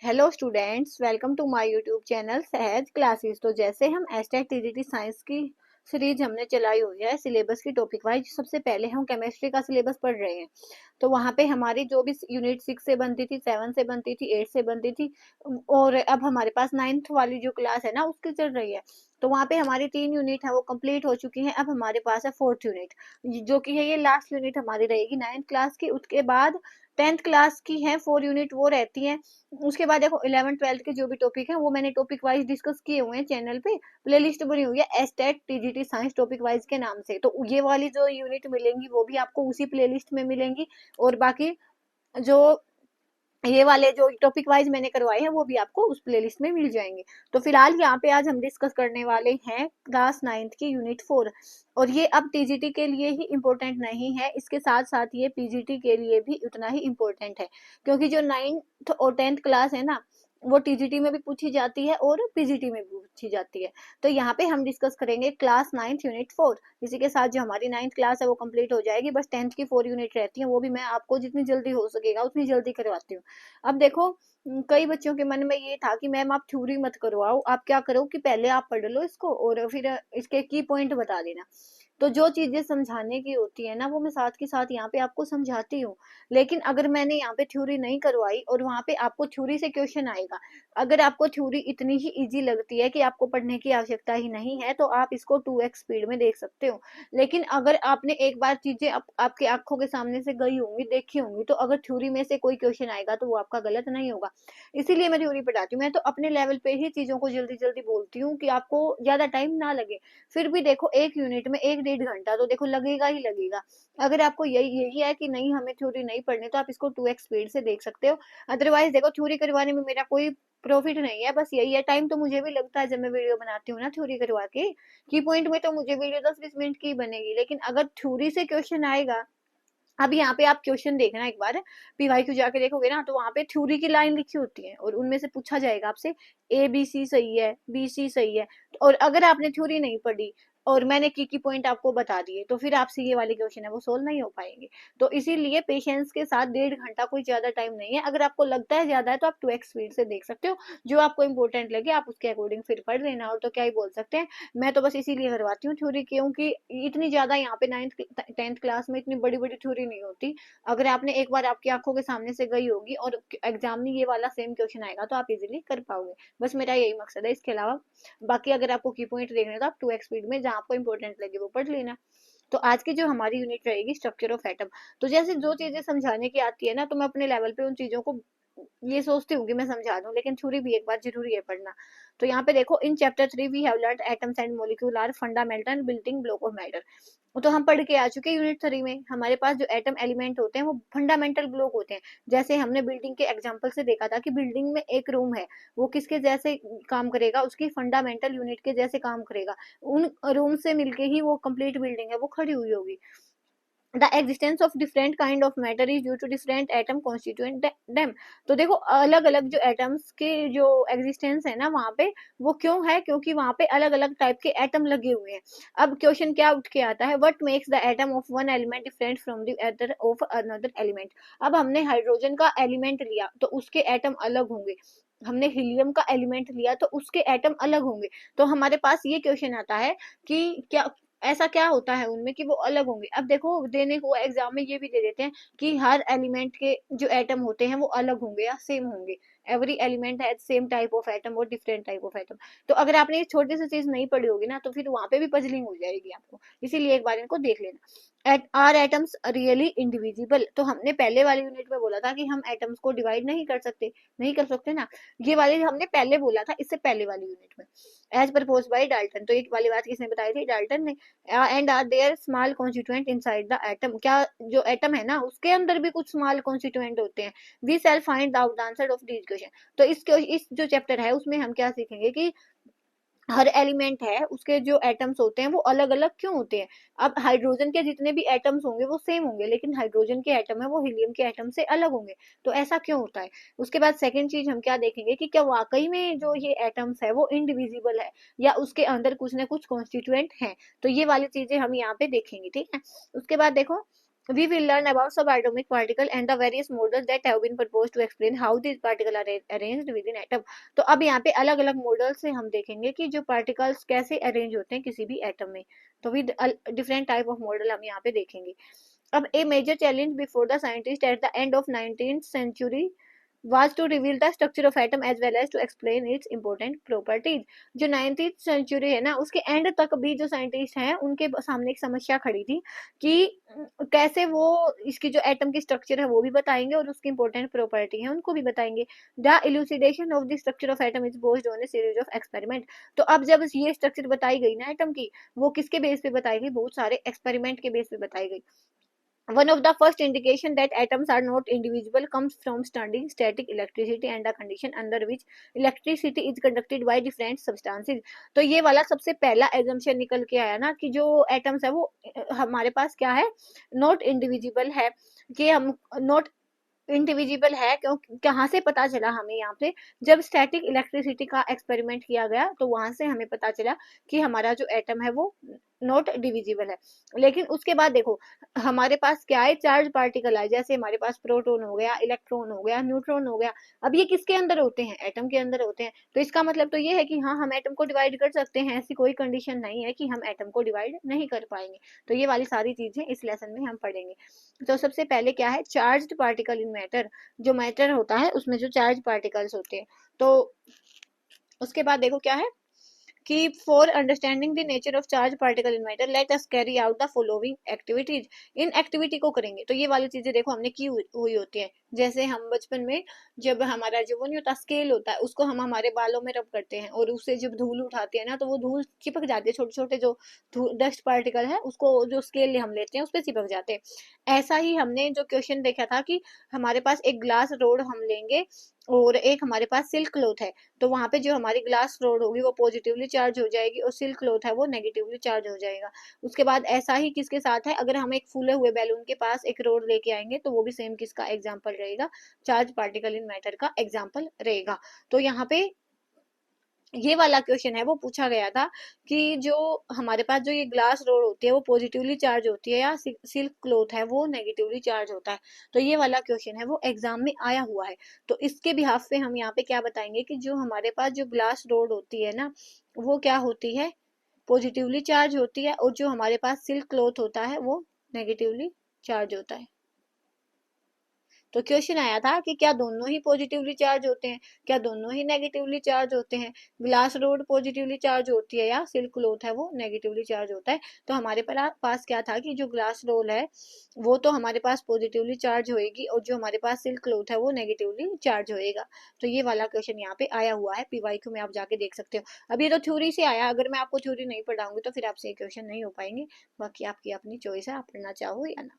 Hello students, welcome to my YouTube channel Sahaj classes. तो जैसे हम एसटेट टीजीटी साइंस की सीरीज हमने चलाई हुई है सिलेबस की टॉपिक वाइज। सबसे पहले हम केमिस्ट्री का सिलेबस पढ़ रहे हैं। तो वहाँ पे हमारी जो भी यूनिट 6 से बनती थी, 7 से बनती थी, 8 से बनती थी, और अब हमारे पास 9th वाली जो क्लास है ना उसकी चल रही है। तो वहाँ पे हमारी 3 यूनिट है वो कंप्लीट हो चुकी हैं। अब हमारे पास है 4th यूनिट, जो कि है ये लास्ट यूनिट हमारी रहेगी 9th क्लास की। उसके बाद 10th क्लास की है 4 यूनिट वो रहती हैं। उसके बाद देखो 11 12 के जो भी टॉपिक है वो मैंने टॉपिक वाइज डिस्कस किए हुए हैं चैनल पे। प्लेलिस्ट बनी हुई है estate TGT science topic wise के नाम से। तो ये वाली जो यूनिट मिलेंगी वो भी आपको उसी प्लेलिस्ट में मिलेंगी, और बाकी जो ये वाले जो टॉपिक वाइज मैंने करवाए हैं वो भी आपको उस प्लेलिस्ट में मिल जाएंगे। तो फिलहाल यहाँ पे आज हम डिस्कस करने वाले हैं क्लास 9th की यूनिट 4। और ये अब टीजीटी के लिए ही इम्पोर्टेंट नहीं है, इसके साथ साथ ये पीजीटी के लिए भी उतना ही इम्पोर्टेंट है, क्योंकि जो 9th और 10th क्लास है ना वो टीजीटी में भी पूछी जाती है और पीजीटी में भी पूछी जाती है। तो यहाँ पे हम डिस्कस करेंगे क्लास 9th यूनिट 4। इसी के साथ जो हमारी 9th क्लास है वो कंप्लीट हो जाएगी। बस 10th की 4 यूनिट रहती है, वो भी मैं आपको जितनी जल्दी हो सकेगा उतनी जल्दी करवाती हूँ। अब देखो, कई बच्चों के मन में ये था कि मैम आप थ्योरी मत करवाओ, आप क्या करो कि पहले आप पढ़ लो इसको और फिर इसके की पॉइंट बता देना। तो जो चीजें समझाने की होती है ना वो मैं साथ के साथ यहाँ पे आपको समझाती हूँ। लेकिन अगर मैंने यहाँ पे थ्योरी नहीं करवाई और वहां पे आपको थ्योरी से क्वेश्चन आएगा, अगर आपको थ्योरी इतनी ही इजी लगती है कि आपको पढ़ने की आवश्यकता ही नहीं है, तो आप इसको 2x स्पीड में देख सकते हो। लेकिन अगर आपने एक बार चीजें आपके आंखों के सामने से गई होंगी, देखी होंगी, तो अगर थ्योरी में से कोई क्वेश्चन आएगा तो वो आपका गलत नहीं होगा। इसीलिए मैं थ्योरी पढ़ाती हूँ। मैं तो अपने लेवल पे ही चीजों को जल्दी जल्दी बोलती हूँ कि आपको ज्यादा टाइम ना लगे। फिर भी देखो एक यूनिट में 1 1.5 घंटा तो देखो लगेगा ही लगेगा। अगर आपको यही यही है कि नहीं हमें थ्योरी नहीं पढ़नी, तो आप इसको 2x स्पीड से देख सकते हो। अदरवाइज देखो थ्योरी करवाने में मेरा कोई प्रॉफिट नहीं है, बस यही है, टाइम तो मुझे भी लगता है जब मैं वीडियो बनाती हूँ ना थ्योरी करवा के। की पॉइंट में तो मुझे वीडियो 10 20 मिनट की बनेगी, लेकिन अगर थ्योरी से क्वेश्चन आएगा। अब यहाँ पे आप क्वेश्चन देखना एक बार, पीवाईक्यू जाके देखोगे ना तो वहां पे थ्योरी की लाइन लिखी होती है और उनमें से पूछा जाएगा आपसे ए बी सी सही है, बी सी सही है। और अगर आपने थ्योरी नहीं पढ़ी और मैंने की पॉइंट आपको बता दिए, तो फिर आपसे ये वाले क्वेश्चन है वो सोल्व नहीं हो पाएंगे। तो इसीलिए पेशेंस के साथ 1.5 घंटा कोई ज्यादा टाइम नहीं है। अगर आपको लगता है ज्यादा है तो आप 2x स्पीड से देख सकते हो। जो आपको इंपॉर्टेंट लगे आप उसके अकॉर्डिंग फिर पढ़ लेना, और तो क्या ही बोल सकते हैं। मैं तो बस इसीलिए करवाती हूँ थ्योरी, क्योंकि इतनी ज्यादा यहाँ पे 9th 10th क्लास में इतनी बड़ी बड़ी थ्योरी नहीं होती। अगर आपने एक बार आपकी आंखों के सामने से गई होगी और एग्जाम में ये वाला सेम क्वेश्चन आएगा तो आप इजीली कर पाओगे। बस मेरा यही मकसद है, इसके अलावा बाकी अगर आपको की पॉइंट देखने हैं तो आप 2x स्पीड में जहाँ आपको इंपॉर्टेंट लगे वो पढ़ लेना। तो आज की जो हमारी यूनिट रहेगी स्ट्रक्चर ऑफ एटम। तो जैसे जो चीजें समझाने की आती है ना, तो मैं अपने लेवल पे उन चीजों को ये सोचती हूँ कि मैं समझा दूं, लेकिन थ्योरी भी एक बार जरूरी है पढ़ना। तो यहाँ पे देखो, in chapter 3 we have learned atoms and molecule are fundamental building block of matter. तो हम पढ़ के आ चुके हैं यूनिट 3 में। हमारे पास जो एटम एलिमेंट होते हैं वो फंडामेंटल ब्लॉक होते हैं। जैसे हमने बिल्डिंग के एग्जांपल से देखा था कि बिल्डिंग में एक रूम है, वो किसके जैसे काम करेगा, उसकी फंडामेंटल यूनिट के जैसे काम करेगा। उन रूम से मिलके ही वो कंप्लीट बिल्डिंग है वो खड़ी हुई होगी। The existence of different kind of matter is due to different atom constituent them. तो देखो अलग अलग जो एटम्स के जो एग्जिस्टेंस है ना वहां पे, वो क्यों है, क्योंकि वहां पे अलग अलग टाइप के एटम लगे हुए हैं। अब क्वेश्चन क्या उठ के आता है, what makes the atom of one element different from the other of another element. अब हमने हाइड्रोजन का एलिमेंट लिया तो उसके एटम अलग होंगे। हमने हीलियम का एलिमेंट लिया तो उसके एटम अलग होंगे। तो हमारे पास ये क्वेश्चन आता है कि क्या ऐसा क्या होता है उनमें कि वो अलग होंगे। अब देखो देने को एग्जाम में ये भी दे देते हैं कि हर एलिमेंट के जो एटम होते हैं वो अलग होंगे या सेम होंगे। Every element has same type of atom और डिफरेंट टाइप ऑफ एटम। तो अगर आपने ये छोटी सी चीज नहीं पढ़ी होगी ना तो फिर वहां पे भी पजलिंग हो जाएगी आपको। इसीलिए एक बार इनको देख लेना। Are atoms really indivisible. तो हमने पहले वाली यूनिट में बोला था कि हम एटम्स को डिवाइड नहीं कर सकते, नहीं कर सकते ना। ये वाली हमने पहले बोला था, इससे पहले वाली यूनिट में, एज प्रपोज बाई डाल्टन। तो एक वाली बात किसने बताई थी, डाल्टन ने। And are there small constituent inside the atom. क्या जो एटम है ना उसके अंदर भी कुछ स्मॉल कॉन्स्टिट्यूएंट होते हैं। We shall find out the answer of this question. तो इस जो चैप्टर है उसमें हम क्या सीखेंगे कि हर एलिमेंट है उसके जो एटम्स होते हैं वो अलग अलग क्यों होते हैं। अब हाइड्रोजन के जितने भी एटम्स होंगे वो सेम होंगे, लेकिन हाइड्रोजन के एटम है वो हीलियम के एटम से अलग होंगे। तो ऐसा क्यों होता है। उसके बाद सेकंड चीज हम क्या देखेंगे कि क्या वाकई में जो ये एटम्स है वो इंडिविजिबल है या उसके अंदर कुछ ना कुछ कॉन्स्टिट्यूएंट है। तो ये वाली चीजें हम यहाँ पे देखेंगे, ठीक है। उसके बाद देखो, we will learn about subatomic particle and the various models that have been proposed to explain how these particles are arranged within atom. तो अब यहाँ पे अलग अलग मॉडल से हम देखेंगे कि जो पार्टिकल्स कैसे अरेंज होते हैं किसी भी एटम में, तो with different type of model हम यहाँ पे देखेंगे. अब a major challenge before the scientist at the end of 19th century was to reveal the structure of atom as well as to explain its important properties. जो 19th century है ना, उसके and तक भी जो साइंटिस्ट हैं उनके सामने एक समस्या खड़ी थी कि कैसे वो इसकी जो एटम की स्ट्रक्चर है वो भी बताएंगे और उसकी इंपॉर्टेंट प्रॉपर्टी है उनको भी बताएंगे. The elucidation of the structure of atom is based on a series of experiment. तो अब जब ये स्ट्रक्चर बताई गई ना एटम की, वो किसके बेस पे बताई गई? बहुत सारे एक्सपेरिमेंट के बेस पे बताई गई. One of the first indication that atoms are not indivisible comes from studying static electricity and the condition under which electricity is conducted by different substances. तो ये वाला सबसे पहला assumption निकल के आया ना कि जो atoms है वो हमारे पास क्या है, not indivisible है, कि हम not इंडिविजिबल है. क्यों, कहाँ से पता चला हमें? यहाँ पे जब स्टैटिक इलेक्ट्रिसिटी का एक्सपेरिमेंट किया गया तो वहां से हमें पता चला कि हमारा जो एटम है वो नॉट डिविजिबल है. लेकिन उसके बाद देखो हमारे पास क्या है, चार्ज पार्टिकल है. जैसे हमारे पास प्रोटॉन हो गया, इलेक्ट्रॉन हो गया, न्यूट्रॉन हो गया. अब ये किसके अंदर होते हैं? एटम के अंदर होते हैं. तो इसका मतलब तो ये है कि हाँ, हम एटम को डिवाइड कर सकते हैं. ऐसी कोई कंडीशन नहीं है कि हम एटम को डिवाइड नहीं कर पाएंगे. तो ये वाली सारी चीजें इस लेसन में हम पढ़ेंगे. तो सबसे पहले क्या है, चार्ज्ड पार्टिकल इन मैटर. जो मैटर होता है उसमें जो चार्ज पार्टिकल्स होते हैं. तो उसके बाद देखो क्या है कि for understanding the nature of charge particle in matter let us carry out the following activities. In activity को करेंगे. तो ये वाली चीजें देखो हमने की हुई होती है. जैसे हम बचपन में जब हमारा जो वो नहीं होता स्केल होता है, उसको हम हमारे बालों में रब करते हैं और उससे जब धूल उठाते हैं ना तो वो धूल चिपक जाती है. छोटे छोटे जो डस्ट पार्टिकल है उसको जो स्केल हम लेते हैं उस पर चिपक जाते हैं. ऐसा ही हमने जो क्वेश्चन देखा था कि हमारे पास एक ग्लास रोड हम लेंगे और एक हमारे पास सिल्क क्लॉथ है. तो वहां पे जो हमारी ग्लास रोड होगी वो पॉजिटिवली चार्ज हो जाएगी और सिल्क क्लॉथ है वो नेगेटिवली चार्ज हो जाएगा. उसके बाद ऐसा ही किसके साथ है, अगर हम एक फूले हुए बैलून के पास एक रोड लेके आएंगे तो वो भी सेम किसका एग्जाम्पल रहेगा, चार्ज पार्टिकल इन मैटर का एग्जाम्पल रहेगा. तो यहाँ पे ये वाला क्वेश्चन है वो पूछा गया था कि जो हमारे पास जो ये ग्लास रोड होती है वो पॉजिटिवली चार्ज होती है या सिल्क क्लॉथ है वो नेगेटिवली चार्ज होता है. तो ये वाला क्वेश्चन है वो एग्जाम में आया हुआ है. तो इसके बिहाफ पे हम यहाँ पे क्या बताएंगे कि जो हमारे पास जो ग्लास रोड होती है ना वो क्या होती है, पॉजिटिवली चार्ज होती है, और जो हमारे पास सिल्क क्लॉथ होता है वो नेगेटिवली चार्ज होता है. तो क्वेश्चन आया था कि क्या दोनों ही पॉजिटिवली चार्ज होते हैं, क्या दोनों ही नेगेटिवली चार्ज होते हैं, ग्लास रोड पॉजिटिवली चार्ज होती है या सिल्क क्लॉथ है वो नेगेटिवली चार्ज होता है. तो हमारे पास क्या था कि जो ग्लास रोड है वो तो हमारे पास पॉजिटिवली चार्ज होएगी और जो हमारे पास सिल्क क्लॉथ है वो नेगेटिवली चार्ज होएगा. तो ये वाला क्वेश्चन यहाँ पे आया हुआ है, पीवाईक्यू में आप जाके देख सकते हो. अब ये तो थ्योरी से आया, अगर मैं आपको थ्योरी नहीं पढ़ाऊंगी तो फिर आपसे ये क्वेश्चन नहीं हो पाएंगे. बाकी आपकी अपनी चॉइस है, आप पढ़ना चाहो या ना.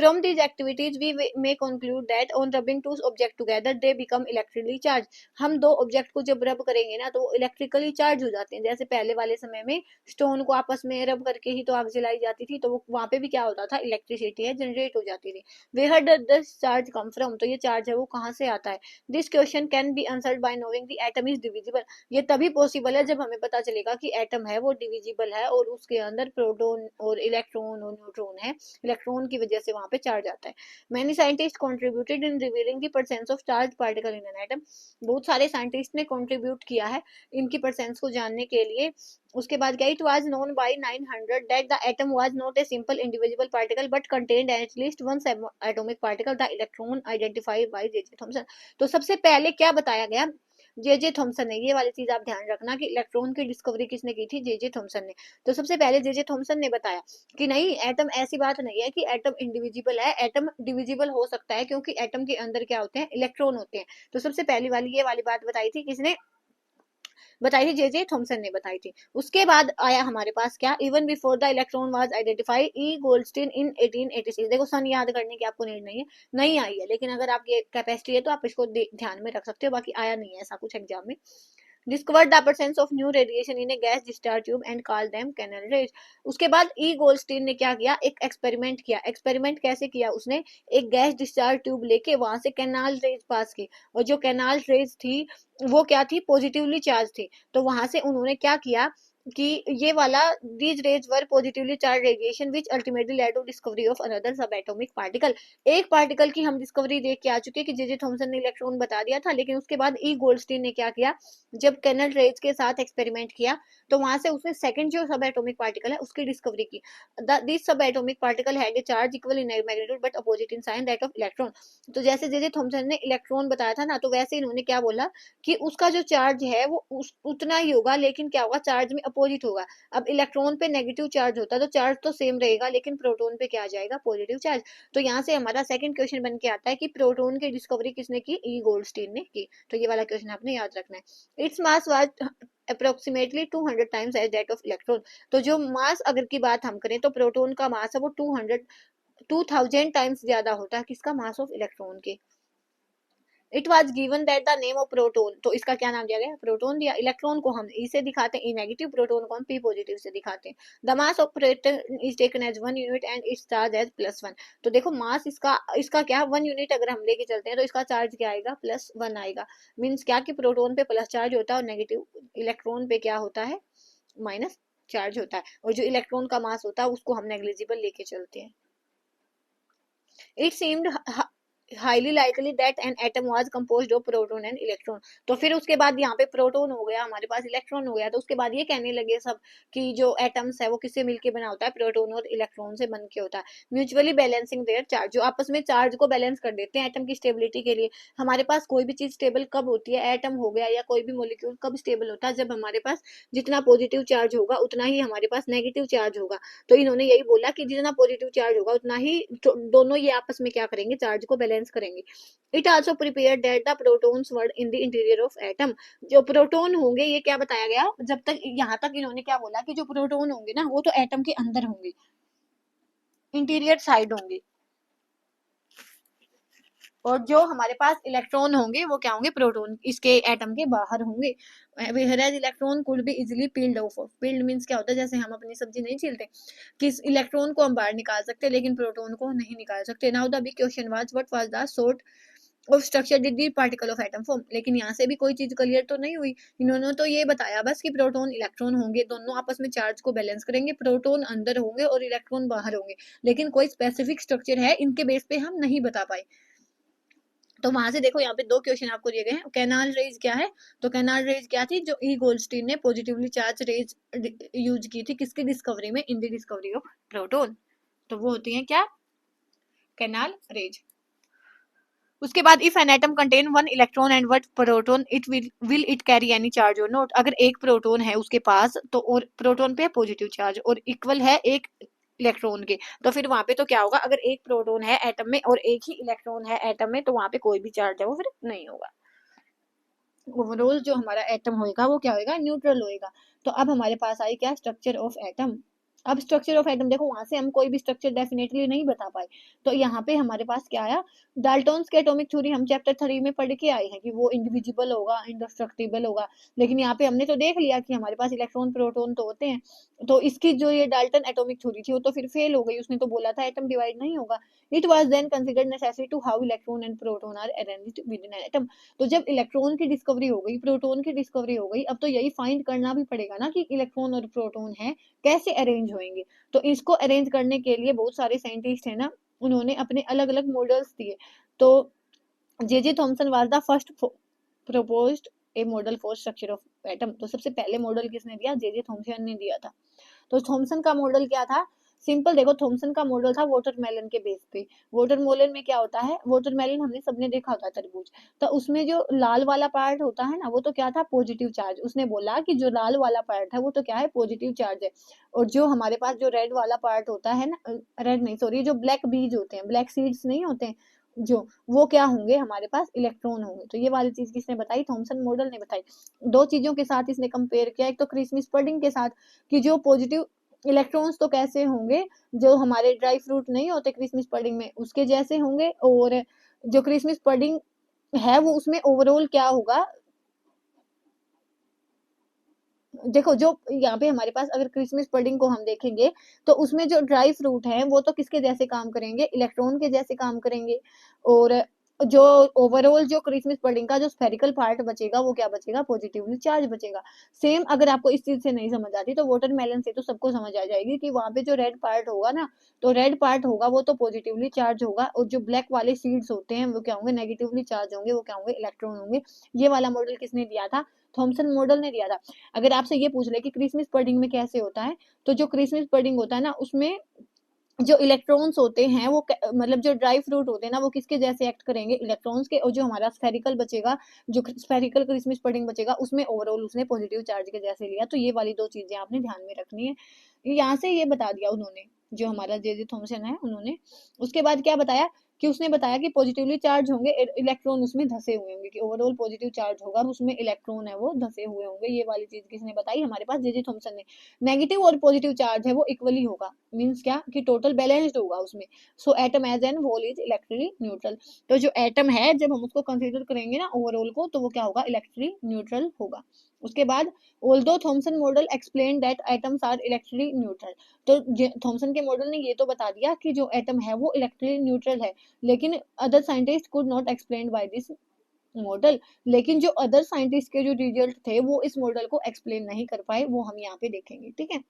From these activities, we may conclude that on rubbing two objects together, they become electrically charged. हम दो ऑब्जेक्ट को जब रब करेंगे ना तो वो इलेक्ट्रिकली चार्ज हो जाते हैं. जैसे पहले वाले समय में स्टोन को आपस में रब करके ही तो आग जलाई जाती थी, तो वहां पे भी क्या होता था, इलेक्ट्रिसिटी है जनरेट हो जाती थी. Where does this charge come from. तो ये चार्ज है वो कहाँ से आता है. This question can be answered by knowing the atom is divisible. ये तभी पॉसिबल है जब हमें पता चलेगा कि एटम है वो डिविजिबल है और उसके अंदर प्रोटॉन और इलेक्ट्रॉन और न्यूट्रॉन है. इलेक्ट्रॉन की वजह से वहां पे चार्ज आता है. Many scientist contributed in revealing the presence of charge particle in an atom. बहुत सारे साइंटिस्ट ने कॉन्ट्रीब्यूट किया है इनकी परसेंस को जानने के लिए. उसके बाद क्या, it was known by 900 that the atom was not a simple individual particle but contained at least one atomic particle, the electron identified by J J Thomson. तो सबसे पहले क्या बताया गया, जे जे थॉमसन ने. ये वाली चीज आप ध्यान रखना कि इलेक्ट्रॉन की डिस्कवरी किसने की थी, जे जे थॉमसन ने. तो सबसे पहले जे जे थॉमसन ने बताया कि नहीं, एटम ऐसी बात नहीं है कि एटम इंडिविजिबल है, एटम डिविजिबल हो सकता है क्योंकि एटम के अंदर क्या होते हैं, इलेक्ट्रॉन होते हैं. तो सबसे पहली वाली ये वाली बात बताई थी किसने, बताई थी जे जे थॉमसन ने बताई थी. उसके बाद आया हमारे पास क्या, even before the electron was identified E Goldstein in 1886. देखो सन याद करने की आपको नीड नहीं है, नहीं आई है, लेकिन अगर आपकी कैपेसिटी है तो आप इसको ध्यान में रख सकते हो. बाकी आया नहीं है ऐसा कुछ एग्जाम में. discovered the presence of new radiation in a gas discharge tube and called them canal rays. उसके बाद ई गोल्डस्टीन ने क्या किया, एक एक्सपेरिमेंट किया. एक्सपेरिमेंट कैसे किया उसने, एक गैस डिस्चार्ज ट्यूब लेके वहां से कैनाल रेज पास की, और जो कैनाल रेज थी वो क्या थी, पॉजिटिवली चार्ज थी. तो वहां से उन्होंने क्या किया कि ये वाला these rays were positively charged radiation which ultimately led to discovery of another subatomic particle। एक पार्टिकल की हम डिस्कवरी देख के आ चुके हैं कि जे थॉमसन ने इलेक्ट्रॉन बता दिया था, लेकिन उसके बाद ई गोल्डस्टीन ने क्या किया, जब कैनल रेज के साथ एक्सपेरिमेंट किया तो वहां से उसने सेकंड जो सब एटॉमिक पार्टिकल है उसकी डिस्कवरी की। दिस सब atomic particle had a charge equal in magnitude but opposite in sign that of electron. तो जैसे जे थॉमसन ने इलेक्ट्रॉन बताया था ना, तो वैसे इन्होंने क्या बोला कि उसका जो चार्ज है वो उतना ही होगा, लेकिन क्या होगा, चार्ज में अपोजिट होगा। अब इलेक्ट्रॉन पे नेगेटिव चार्ज होता है तो चार्ज तो सेम रहेगा, लेकिन प्रोटॉन पे क्या आ जाएगा, पॉजिटिव चार्ज। तो यहाँ से हमारा सेकंड क्वेश्चन बन के आता है कि प्रोटॉन की डिस्कवरी किसने की, ई गोल्डस्टीन ने की। तो ये वाला क्वेश्चन आपने याद रखना है। Its mass was approximately 200 times as that of electron. तो जो मास अगर की बात हम करें तो प्रोटॉन का मास है वो 2000 टाइम्स ज्यादा होता है किसका, मास ऑफ इलेक्ट्रॉन के। It was given that the name of proton, तो इसका क्या नाम दिया गया, प्रोटोन दिया। इलेक्ट्रॉन को हम ई से दिखाते हैं, ई नेगेटिव, प्रोटोन को हम पी पॉजिटिव से दिखाते हैं। The mass of proton is taken as 1 unit and its charge as +1। तो देखो मास इसका क्या 1 यूनिट अगर हम लेके चलते हैं तो इसका चार्ज क्या आएगा, +1 आएगा। मीन्स क्या कि प्रोटोन पे प्लस चार्ज होता है और नेगेटिव इलेक्ट्रॉन पे क्या होता है, माइनस चार्ज होता है। और जो इलेक्ट्रॉन का मास होता है उसको हम नेग्लिजिबल लेके चलते हैं। It seemed highly likely that N atom was composed of proton and electron. तो फिर उसके बाद यहाँ पे प्रोटॉन हो गया, हमारे पास इलेक्ट्रॉन हो गया, तो उसके बाद ये कहने लगे सब कि जो एटम्स है वो किससे मिलके बना होता है, प्रोटॉन और इलेक्ट्रॉन से बन के होता है। म्यूचुअली बैलेंसिंग देयर चार्ज, जो आपस में चार्ज को बैलेंस कर देते हैं एटम की स्टेबिलिटी के लिए। हमारे पास कोई भी चीज स्टेबल कब होती है, एटम हो गया या कोई भी मोलिक्यूल कब स्टेबल होता है, जब हमारे पास जितना पॉजिटिव चार्ज होगा उतना ही हमारे पास नेगेटिव चार्ज होगा। तो इन्होंने यही बोला कि जितना पॉजिटिव चार्ज होगा उतना ही दोनों ये आपस में क्या करेंगे, चार्ज को बैलेंस करेंगे। It also prepare that the protons were in the interior of atom. जो प्रोटॉन होंगे, ये क्या बताया गया, जब तक यहाँ तक इन्होंने क्या बोला कि जो प्रोटॉन होंगे ना वो तो एटम के अंदर होंगे, इंटीरियर साइड होंगे, और जो हमारे पास इलेक्ट्रॉन होंगे वो क्या होंगे, प्रोटॉन इसके एटम के बाहर होंगे। whereas electron could be easily peeled of. Peeled means क्या होता है, जैसे हम अपनी सब्जी नहीं छीलते, कि इलेक्ट्रॉन को हम बाहर निकाल सकते हैं लेकिन प्रोटॉन को नहीं निकाल सकते। Now the big question was what was the sort of structure did the particle of atom form. लेकिन यहाँ से भी कोई चीज क्लियर तो नहीं हुई। इन्होंने तो ये बताया बस कि प्रोटॉन इलेक्ट्रॉन होंगे, दोनों आपस में चार्ज को बैलेंस करेंगे, प्रोटॉन अंदर होंगे और इलेक्ट्रॉन बाहर होंगे, लेकिन कोई स्पेसिफिक स्ट्रक्चर है इनके बेस पे हम नहीं बता पाए। तो वहां से देखो यहाँ पे दो क्वेश्चन आपको दिए गए हैं। कैनाल रेज क्या है, तो कैनाल रेज क्या थी, जो ई गोल्डस्टीन ने पॉजिटिवली चार्ज रेज यूज की थी किसकी डिस्कवरी में, in the discovery of proton. तो वो होती है क्या, कैनाल रेज। उसके बाद if an atom contain 1 electron and 1 proton it will it carry any charge और नॉट। अगर एक प्रोटॉन है उसके पास तो और प्रोटॉन पे पॉजिटिव चार्ज और इक्वल है एक इलेक्ट्रॉन के, तो फिर वहां पे तो क्या होगा, अगर एक प्रोटॉन है एटम में और एक ही इलेक्ट्रॉन है एटम में तो वहां पे कोई भी चार्ज है वो फिर नहीं होगा। ओवरऑल जो हमारा एटम होएगा वो क्या होएगा, न्यूट्रल होएगा। तो अब हमारे पास आई क्या, स्ट्रक्चर ऑफ एटम। अब स्ट्रक्चर ऑफ एटम देखो, वहां से हम कोई भी स्ट्रक्चर डेफिनेटली नहीं बता पाए, तो यहाँ पे हमारे पास क्या आया, डाल्टन्स के एटॉमिक थ्योरी हम चैप्टर 3 में पढ़ के आए हैं कि वो इंडिविजिबल होगा, इंडेस्ट्रक्टिबल होगा। लेकिन यहाँ पे हमने तो देख लिया कि हमारे पास इलेक्ट्रॉन प्रोटॉन तो होते हैं, तो इसकी जो ये डाल्टन एटॉमिक थ्योरी थी वो तो फिर फेल हो गई। उसने तो बोला था एटम डिवाइड नहीं होगा। It was then considered necessary to how electron and proton are arranged within an atom. तो जब इलेक्ट्रॉन की डिस्कवरी हो गई, प्रोटॉन की डिस्कवरी हो गई, अब तो यही फाइंड करना भी पड़ेगा ना कि इलेक्ट्रॉन और प्रोटॉन है कैसे अरेंज होंगे। तो इसको अरेंज करने के लिए बहुत सारे साइंटिस्ट है ना, उन्होंने अपने अलग अलग मॉडल्स दिए। तो J Thomson was the first proposed A model for structure of atom. तो सबसे पहले मॉडल किसने दिया, जे थॉमसन ने दिया था। तो थॉमसन का मॉडल क्या था, सिंपल देखो, थॉमसन का मॉडल था वाटरमेलन के बेस पे। वाटरमेलन में क्या होता है, वाटरमेलन हमने सबने देखा होता है, तरबूज। तो उसमें जो लाल वाला पार्ट होता है ना वो तो क्या था, पॉजिटिव चार्ज। उसने बोला कि जो लाल वाला पार्ट है वो तो क्या है, पॉजिटिव चार्ज है। और जो हमारे पास जो रेड वाला पार्ट होता है ना, रेड नहीं सॉरी, जो ब्लैक बीज होते हैं, ब्लैक सीड्स नहीं होते हैं जो, वो क्या होंगे, हमारे पास इलेक्ट्रॉन होंगे। तो ये वाली चीज किसने बताई, थॉमसन मॉडल ने बताई। दो चीजों के साथ इसने कंपेयर किया, एक तो क्रिसमस पडिंग के साथ, कि जो पॉजिटिव इलेक्ट्रॉन्स तो कैसे होंगे, जो हमारे ड्राई फ्रूट नहीं होते क्रिसमस पडिंग में उसके जैसे होंगे, और जो क्रिसमस पडिंग है वो उसमें ओवरऑल क्या होगा। देखो जो यहाँ पे हमारे पास अगर क्रिसमस पडिंग को हम देखेंगे तो उसमें जो ड्राई फ्रूट है वो तो किसके जैसे काम करेंगे, इलेक्ट्रॉन के जैसे काम करेंगे। और जो ओवरऑल जो क्रिसमस पडिंग का जो स्फेरिकल पार्ट बचेगा वो क्या बचेगा, पॉजिटिवली चार्ज बचेगा। सेम अगर आपको इस चीज से नहीं समझ आती तो वाटरमेलन से तो सबको समझ आ जाएगी कि वहां पे जो रेड पार्ट होगा ना, तो रेड पार्ट होगा वो तो पॉजिटिवली चार्ज होगा, और जो ब्लैक वाले सीड्स होते हैं वो क्या होंगे, नेगेटिवली चार्ज होंगे, वो क्या होंगे, इलेक्ट्रॉन होंगे। ये वाला मॉडल किसने दिया था, थॉमसन मॉडल ने दिया था। अगर आपसे ये पूछ ले कि क्रिसमस पडिंग में कैसे होता है, तो जो क्रिसमस पडिंग होता है ना उसमें जो इलेक्ट्रॉन्स होते हैं वो मतलब जो ड्राई फ्रूट होते हैं ना वो किसके जैसे एक्ट करेंगे, इलेक्ट्रॉन्स के, और जो हमारा स्फेरिकल बचेगा, जो स्फेरिकल क्रिसमस पडिंग बचेगा उसमें ओवरऑल उसने पॉजिटिव चार्ज के जैसे लिया। तो ये वाली दो चीजें आपने ध्यान में रखनी है। यहाँ से ये बता दिया उन्होंने, जो हमारा जे थॉमसन है उन्होंने। उसके बाद क्या बताया कि उसने बताया कि पॉजिटिवली चार्ज होंगे, इलेक्ट्रॉन उसमें धसे हुए होंगे, कि ओवरऑल पॉजिटिव चार्ज होगा और उसमें इलेक्ट्रॉन है वो धसे हुए होंगे। ये वाली चीज किसने बताई, हमारे पास जे थॉमसन ने। नेगेटिव और पॉजिटिव चार्ज है वो इक्वली होगा, मीन्स क्या कि टोटल बैलेंस्ड होगा उसमें। So atom as an whole is electrically neutral. तो जो एटम है जब हम उसको कंसीडर करेंगे ना ओवरऑल को, तो वो क्या होगा, इलेक्ट्रिकली न्यूट्रल होगा। उसके बाद although Thomson model explain that atoms are electrically neutral. तो थॉमसन के मॉडल ने ये तो बता दिया कि जो एटम है वो इलेक्ट्रिकली न्यूट्रल है, लेकिन other scientist could not explain by this model. लेकिन जो अदर साइंटिस्ट के जो रिजल्ट थे वो इस मॉडल को एक्सप्लेन नहीं कर पाए, वो हम यहाँ पे देखेंगे, ठीक है।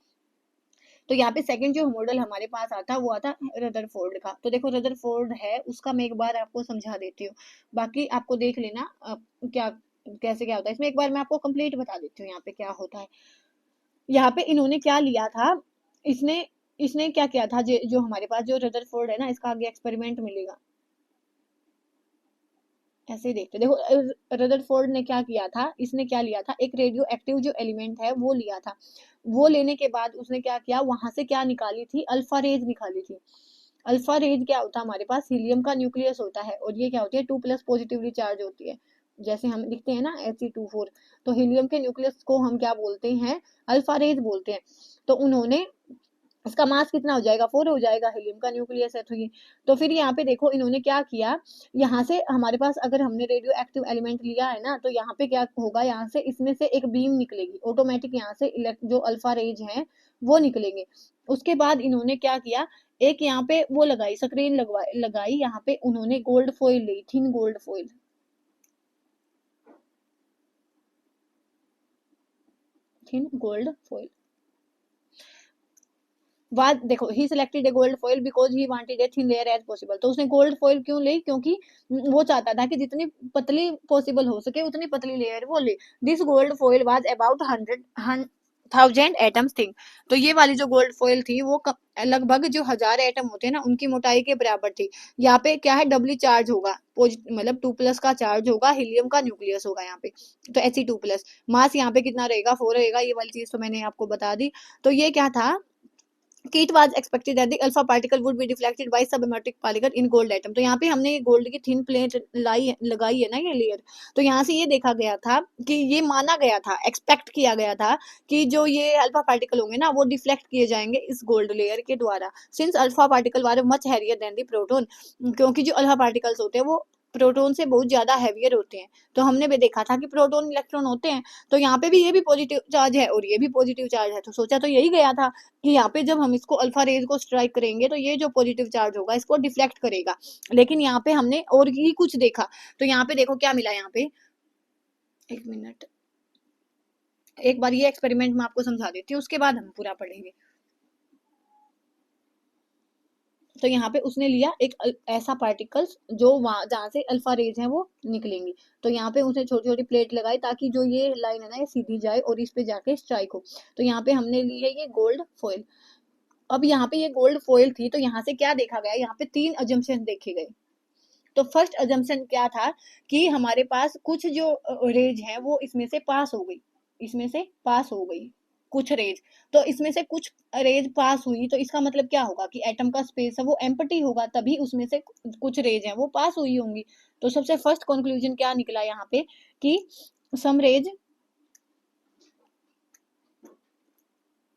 तो यहाँ पे सेकंड जो मॉडल हमारे पास आता वो आता रदरफोर्ड का। तो देखो रदरफोर्ड है उसका मैं एक बार आपको समझा देती हूँ, बाकी आपको देख लेना क्या कैसे क्या होता है इसमें। एक बार मैं आपको कंप्लीट बता देती हूँ यहाँ पे क्या होता है। यहाँ पे इन्होंने क्या लिया था, इसने इसने क्या किया था, जो हमारे पास जो रदरफोर्ड है ना, इसका आगे एक्सपेरिमेंट मिलेगा, ऐसे ही देखते देखो। रदरफोर्ड ने क्या किया था, इसने क्या लिया था, एक रेडियो एक्टिव जो एलिमेंट है वो लिया था। वो लेने के बाद उसने क्या किया, वहां से क्या निकाली थी, अल्फा रेज निकाली थी। अल्फा रेज क्या होता है, हमारे पास हीलियम का न्यूक्लियस होता है, और ये क्या होती है, 2+ पॉजिटिवली चार्ज होती है, जैसे हम लिखते हैं ना He2 4। तो हीलियम के न्यूक्लियस को हम क्या बोलते हैं, अल्फा रेज बोलते हैं। तो उन्होंने, इसका मास कितना हो जाएगा, 4 हो जाएगा, हीलियम का न्यूक्लियस है तो ये। तो फिर यहाँ पे देखो इन्होंने क्या किया, यहाँ से हमारे पास अगर हमने रेडियो एक्टिव एलिमेंट लिया है ना, तो यहाँ पे क्या होगा, यहाँ से इसमें से एक बीम निकलेगी ऑटोमेटिक, यहाँ से जो अल्फा रेज हैं वो निकलेंगे। उसके बाद इन्होंने क्या किया, एक यहाँ पे वो लगाई स्क्रीन लगाई, यहाँ पे उन्होंने गोल्ड फॉइल ली, thin gold foil, thin gold foil. बाद देखो he selected a gold foil because he wanted a thin layer as possible. तो उसने गोल्ड फॉइल क्यों ली, क्योंकि वो चाहता था कि जितनी पतली पॉसिबल हो सके उतनी पतली लेयर वो ले। This gold foil was about 100,000 atoms think. तो ये वाली जो गोल्ड फॉइल थी वो लगभग जो 1000 एटम होते हैं ना उनकी मोटाई के बराबर थी। यहाँ पे क्या है, डबली चार्ज होगा, मतलब 2+ का चार्ज होगा, हीलियम का न्यूक्लियस होगा यहाँ पे, तो He2+। मास यहाँ पे कितना रहेगा, 4 रहेगा। ये वाली चीज तो मैंने आपको बता दी। तो ये क्या था कि it was expected that the alpha particle would be deflected by subatommic particle in gold atom। तो यहाँ पे हमने ये गोल्ड की थिन प्लेट लगाई है ना, ये लेयर। तो यहाँ से ये देखा गया था कि ये माना गया था, एक्सपेक्ट किया गया था कि जो ये अल्फा पार्टिकल होंगे ना वो डिफ्लेक्ट किए जाएंगे इस गोल्ड लेयर के द्वारा, since alpha particle war much heavier than the proton. क्योंकि जो अल्फा पार्टिकल्स होते हैं वो प्रोटॉन से बहुत ज्यादा हैवियर होते हैं। तो हमने भी देखा था कि प्रोटॉन इलेक्ट्रॉन होते हैं, तो यहाँ पे भी ये भी पॉजिटिव चार्ज है और ये भी पॉजिटिव चार्ज है, तो सोचा तो यही गया था कि यहाँ पे जब हम इसको अल्फा रेज को स्ट्राइक करेंगे तो ये जो पॉजिटिव चार्ज होगा इसको डिफ्लेक्ट करेगा। लेकिन यहाँ पे हमने और ही कुछ देखा। तो यहाँ पे देखो क्या मिला, यहाँ पे एक मिनट, एक बार ये एक्सपेरिमेंट मैं आपको समझा देती हूँ, उसके बाद हम पूरा पढ़ेंगे। तो यहाँ पे उसने लिया एक ऐसा पार्टिकल्स जो वहां जहाँ से अल्फा रेज है वो निकलेंगी। तो यहाँ पे उसने छोटी छोटी प्लेट लगाई ताकि जो ये लाइन है ना ये सीधी जाए और इस पे जाके स्ट्राइक हो। तो यहाँ पे हमने ली है ये गोल्ड फॉइल। अब यहाँ पे ये गोल्ड फॉइल थी, तो यहाँ से क्या देखा गया, यहाँ पे 3 अजम्पशन देखे गए। तो फर्स्ट अजम्पशन क्या था कि हमारे पास कुछ जो रेज है वो इसमें से पास हो गई, इसमें से पास हो गई कुछ रेज। तो इसमें से कुछ रेज पास हुई, तो इसका मतलब क्या होगा कि एटम का स्पेस है वो एम्प्टी होगा, तभी उसमें से कुछ रेज है वो पास हुई होंगी। तो सबसे फर्स्ट कंक्लूजन क्या निकला यहाँ पे कि सम रेज,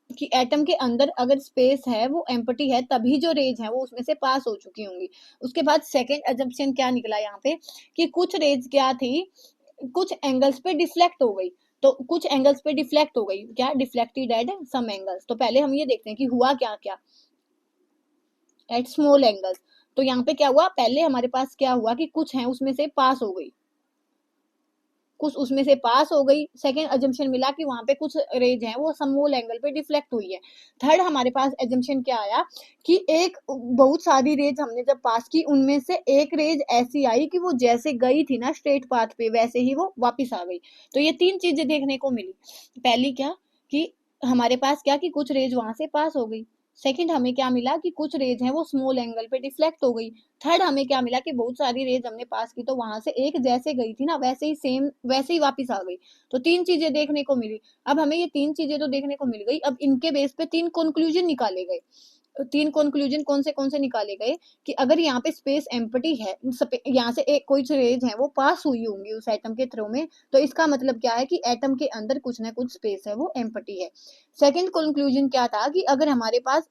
कि एटम के अंदर अगर स्पेस है वो एम्प्टी है तभी जो रेज है वो उसमें से पास हो चुकी होंगी। उसके बाद सेकंड अजम्पशन क्या निकला यहाँ पे कि कुछ रेज क्या थी, कुछ एंगल्स पे डिफ्लेक्ट हो गई। तो कुछ एंगल्स पे डिफ्लेक्ट हो गई, क्या डिफ्लेक्टेड एट सम एंगल्स। तो पहले हम ये देखते हैं कि हुआ क्या क्या एट स्मॉल एंगल्स। तो यहाँ पे क्या हुआ, पहले हमारे पास क्या हुआ कि कुछ है उसमें से पास हो गई, कुछ उसमें से पास हो गई। सेकंड अजम्पशन मिला कि वहां पे कुछ रेज है वो समूल एंगल पे डिफ्लेक्ट हुई है। थर्ड हमारे पास अजम्पशन क्या आया कि एक बहुत सारी रेज हमने जब पास की उनमें से एक रेज ऐसी आई कि वो जैसे गई थी ना स्ट्रेट पाथ पे वैसे ही वो वापस आ गई। तो ये तीन चीजें देखने को मिली। पहली क्या कि हमारे पास क्या कि कुछ रेज वहां से पास हो गई। सेकंड हमें क्या मिला कि कुछ रेज है वो स्मॉल एंगल पे डिफ्लेक्ट हो गई। थर्ड हमें क्या मिला कि बहुत सारी रेज हमने पास की तो वहां से एक जैसे गई थी ना वैसे ही सेम वैसे ही वापस आ गई। तो तीन चीजें देखने को मिली। अब हमें ये तीन चीजें तो देखने को मिल गई, अब इनके बेस पे तीन कंक्लूजन निकाले गए। तीन कंक्लूजन कौन से निकाले गए कि अगर यहाँ पे स्पेस एम्प्टी है, यहाँ से एक कोई रेज है वो पास हुई होंगी उस एटम के थ्रू में, तो इसका मतलब क्या है कि एटम के अंदर कुछ ना कुछ स्पेस है वो एम्प्टी है। सेकंड कंक्लूजन क्या था कि अगर हमारे पास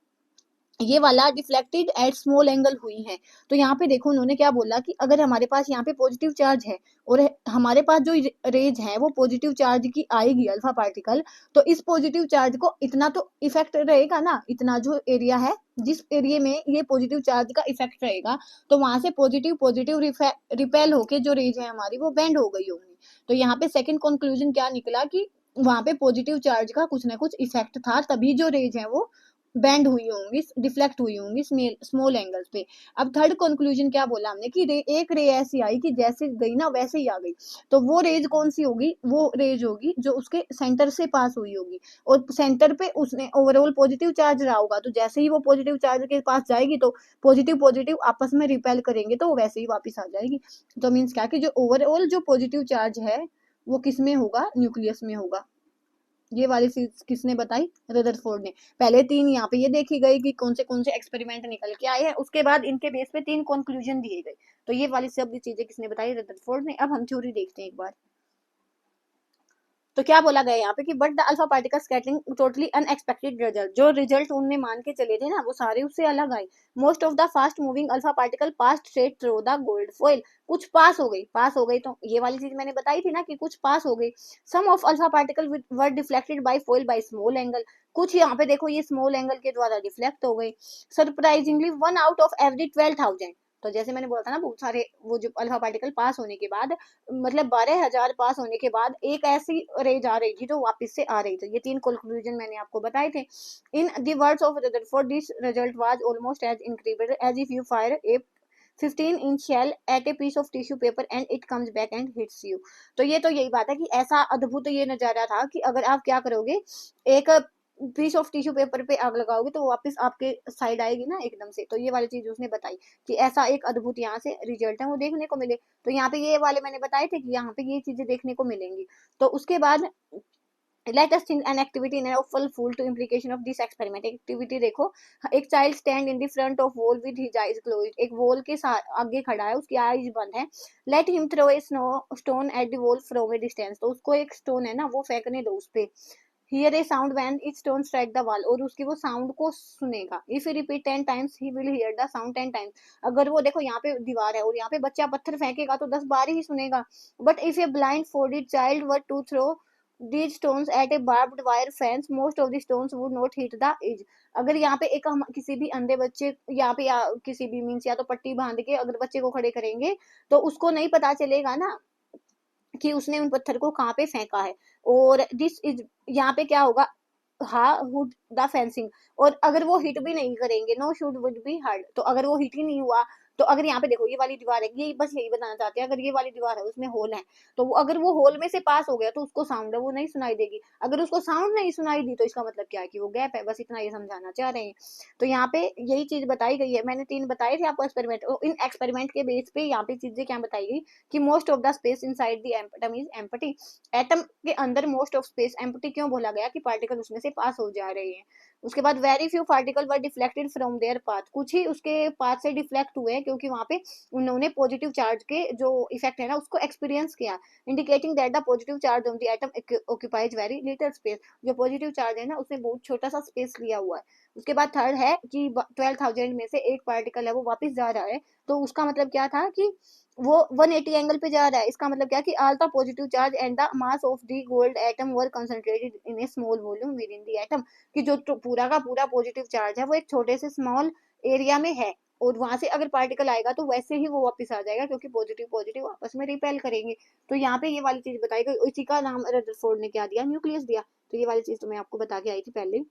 ये वाला डिफ्लेक्टेड एट स्मॉल एंगल हुई है, तो यहाँ पे देखो उन्होंने क्या बोला कि अगर हमारे पास यहाँ पे पॉजिटिव चार्ज है और हमारे पास जो रेज है वो पॉजिटिव चार्ज की आएगी अल्फा पार्टिकल, तो इस पॉजिटिव चार्ज को इतना तो इफेक्ट रहेगा ना, इतना जो एरिया है जिस एरिया में ये पॉजिटिव चार्ज का इफेक्ट रहेगा, तो वहां से पॉजिटिव पॉजिटिव रिपेल होके जो रेज है हमारी वो बेंड हो गई होंगी। तो यहाँ पे सेकंड कंक्लूजन क्या निकला कि वहां पे पॉजिटिव चार्ज का कुछ ना कुछ इफेक्ट था, तभी जो रेज है वो बैंड हुई होंगी, डिफ्लेक्ट हुई होंगी स्मॉल एंगल्स पे। अब थर्ड कंक्लूजन क्या बोला हमने कि एक रे ऐसी आई कि जैसे गई ना वैसे ही आ गई। तो वो रेज कौन सी होगी, वो रेज होगी जो उसके सेंटर से पास हुई होगी, और सेंटर पे उसने ओवरऑल पॉजिटिव चार्ज रहा होगा, तो जैसे ही वो पॉजिटिव चार्ज के पास जाएगी तो पॉजिटिव पॉजिटिव आपस में रिपेल करेंगे तो वो वैसे ही वापस आ जाएगी। तो मीन्स क्या कि जो ओवरऑल जो पॉजिटिव चार्ज है वो किस में होगा, न्यूक्लियस में होगा। ये वाली चीज किसने बताई, रदरफोर्ड ने। पहले तीन यहाँ पे ये देखी गई कि कौन से एक्सपेरिमेंट निकल के आए हैं, उसके बाद इनके बेस पे तीन कंक्लूजन दिए गए। तो ये वाली सब चीजें किसने बताई, रदरफोर्ड ने। अब हम थ्योरी देखते हैं एक बार। तो क्या बोला गया यहाँ पे कि but the alpha particle scattering totally unexpected result, जो रिजल्ट उनने मान के चले थे ना वो सारे उससे अलग आए। Most of the fast moving alpha particle pass straight through the gold foil, कुछ पास हो गई तो ये वाली चीज मैंने बताई थी ना कि कुछ पास हो गई। Some of alpha particle were deflected by foil by small angle, कुछ यहाँ पे देखो ये स्मॉल एंगल के द्वारा डिफ्लेक्ट हो गई। सरप्राइजिंगली 1 out of every 12,000, तो जैसे मैंने बोला था ना बहुत सारे वो जो अल्फा पार्टिकल पास होने के बाद, मतलब 12,000 पास होने के बाद एक ऐसी रेज आ रही थी जो वापस से आ रही थी। ये तीन कंक्लूजन मैंने आपको बताए थे। In the words of Rutherford this result was almost as incredible as if you fire a 15-inch shell at a piece of tissue paper and it comes back and hits you। तो ये तो यही बात है कि ऐसा अद्भुत ये नजारा था कि अगर आप क्या करोगे, एक पीस ऑफ टिश्यू पेपर पे आग लगाओगे तो वो वापस आपके साइड आएगी ना एकदम से। तो ये वाली चीज उसने बताई कि ऐसा एक अद्भुत यहाँ से रिजल्ट है वो देखने को मिले। तो यहाँ पे ये वाले मैंने बताए थे कि यहाँ पे ये चीजें देखने को मिलेंगी। तो उसके बाद let us think an activity in a full to implication of this experiment। Activity देखो, एक child stand in the front of wall with his eyes closed, एक वॉल के साथ आगे खड़ा है उसकी आईज बंद है। Let him throw a stone at the wall from a distance, तो उसको एक स्टोन है ना वो फेंकने दो उस पे। Here A sound when it stone strike the wall, और उसकी वो साउंड को सुनेगा। If you repeat 10 times he will hear the sound 10 times, अगर वो देखो यहाँ पे दीवार है और यहाँ पे बच्चा पत्थर फेंकेगा तो 10 बार ही सुनेगा। But if a blindfolded child were to throw these stones at a barbed wire fence, most of the stones would not hit the edge। अगर यहाँ पे एक हम किसी भी अंधे बच्चे यहाँ पे या किसी भी मीन्स या तो पट्टी बांध के अगर बच्चे को खड़े करेंगे तो उसको नहीं पता चलेगा ना कि उसने उन पत्थर को कहाँ पे फेंका है। और दिस इज यहाँ पे क्या होगा, हाँ हुड द फेंसिंग, और अगर वो हिट भी नहीं करेंगे no should would be heard, तो अगर वो हिट ही नहीं हुआ तो अगर यहाँ पे देखो ये वाली दीवार है, ये बस यही बताना चाहते हैं, अगर ये वाली दीवार है उसमें होल है तो वो अगर वो होल में से पास हो गया तो उसको साउंड है वो नहीं सुनाई देगी। अगर उसको साउंड नहीं सुनाई दी तो इसका मतलब क्या है कि वो गैप है, बस इतना ये समझाना चाह रहे हैं। तो यहाँ पे यही चीज बताई गई है, मैंने तीन बताए थे आपको एक्सपेरिमेंट, इन एक्सपेरिमेंट के बेस पे यहाँ पे चीजें क्या बताई गई कि most of the space inside the atom is empty, atom के अंदर मोस्ट ऑफ स्पेस एम्प्टी क्यों बोला गया कि पार्टिकल उसमें से पास हो जा रहे हैं। उसके बाद very few particle were deflected from there path, कुछ ही उसके पाथ से डिफ्लेक्ट हुए हैं क्योंकि वहां पे उन्होंने पॉजिटिव चार्ज के जो इफेक्ट है ना उसको एक्सपीरियंस किया। Indicating that the positive charge on the atom occupies very little space, जो पॉजिटिव चार्ज है ना उसने बहुत छोटा सा स्पेस लिया हुआ है। उसके बाद थर्ड है कि 12,000 में से एक पार्टिकल है वो वापस जा रहा है, तो उसका मतलब क्या था कि वो 180 एंगल पे जा रहा है। इसका मतलब क्या कि all the positive charge and the mass of the gold atom were concentrated in A small volume with in the atom, कि जो पूरा का पूरा पॉजिटिव चार्ज है वो एक छोटे से स्मॉल एरिया में है। और वहां से अगर पार्टिकल आएगा तो वैसे ही वो वापस आ जाएगा, क्योंकि पॉजिटिव पॉजिटिव आपस में रिपेल करेंगे। तो यहाँ पे ये वाली चीज बताई गई, इसी का नाम रदरफोर्ड ने क्या दिया, न्यूक्लियस दिया। तो ये वाली चीज तो मैं आपको बता के आई थी पहले।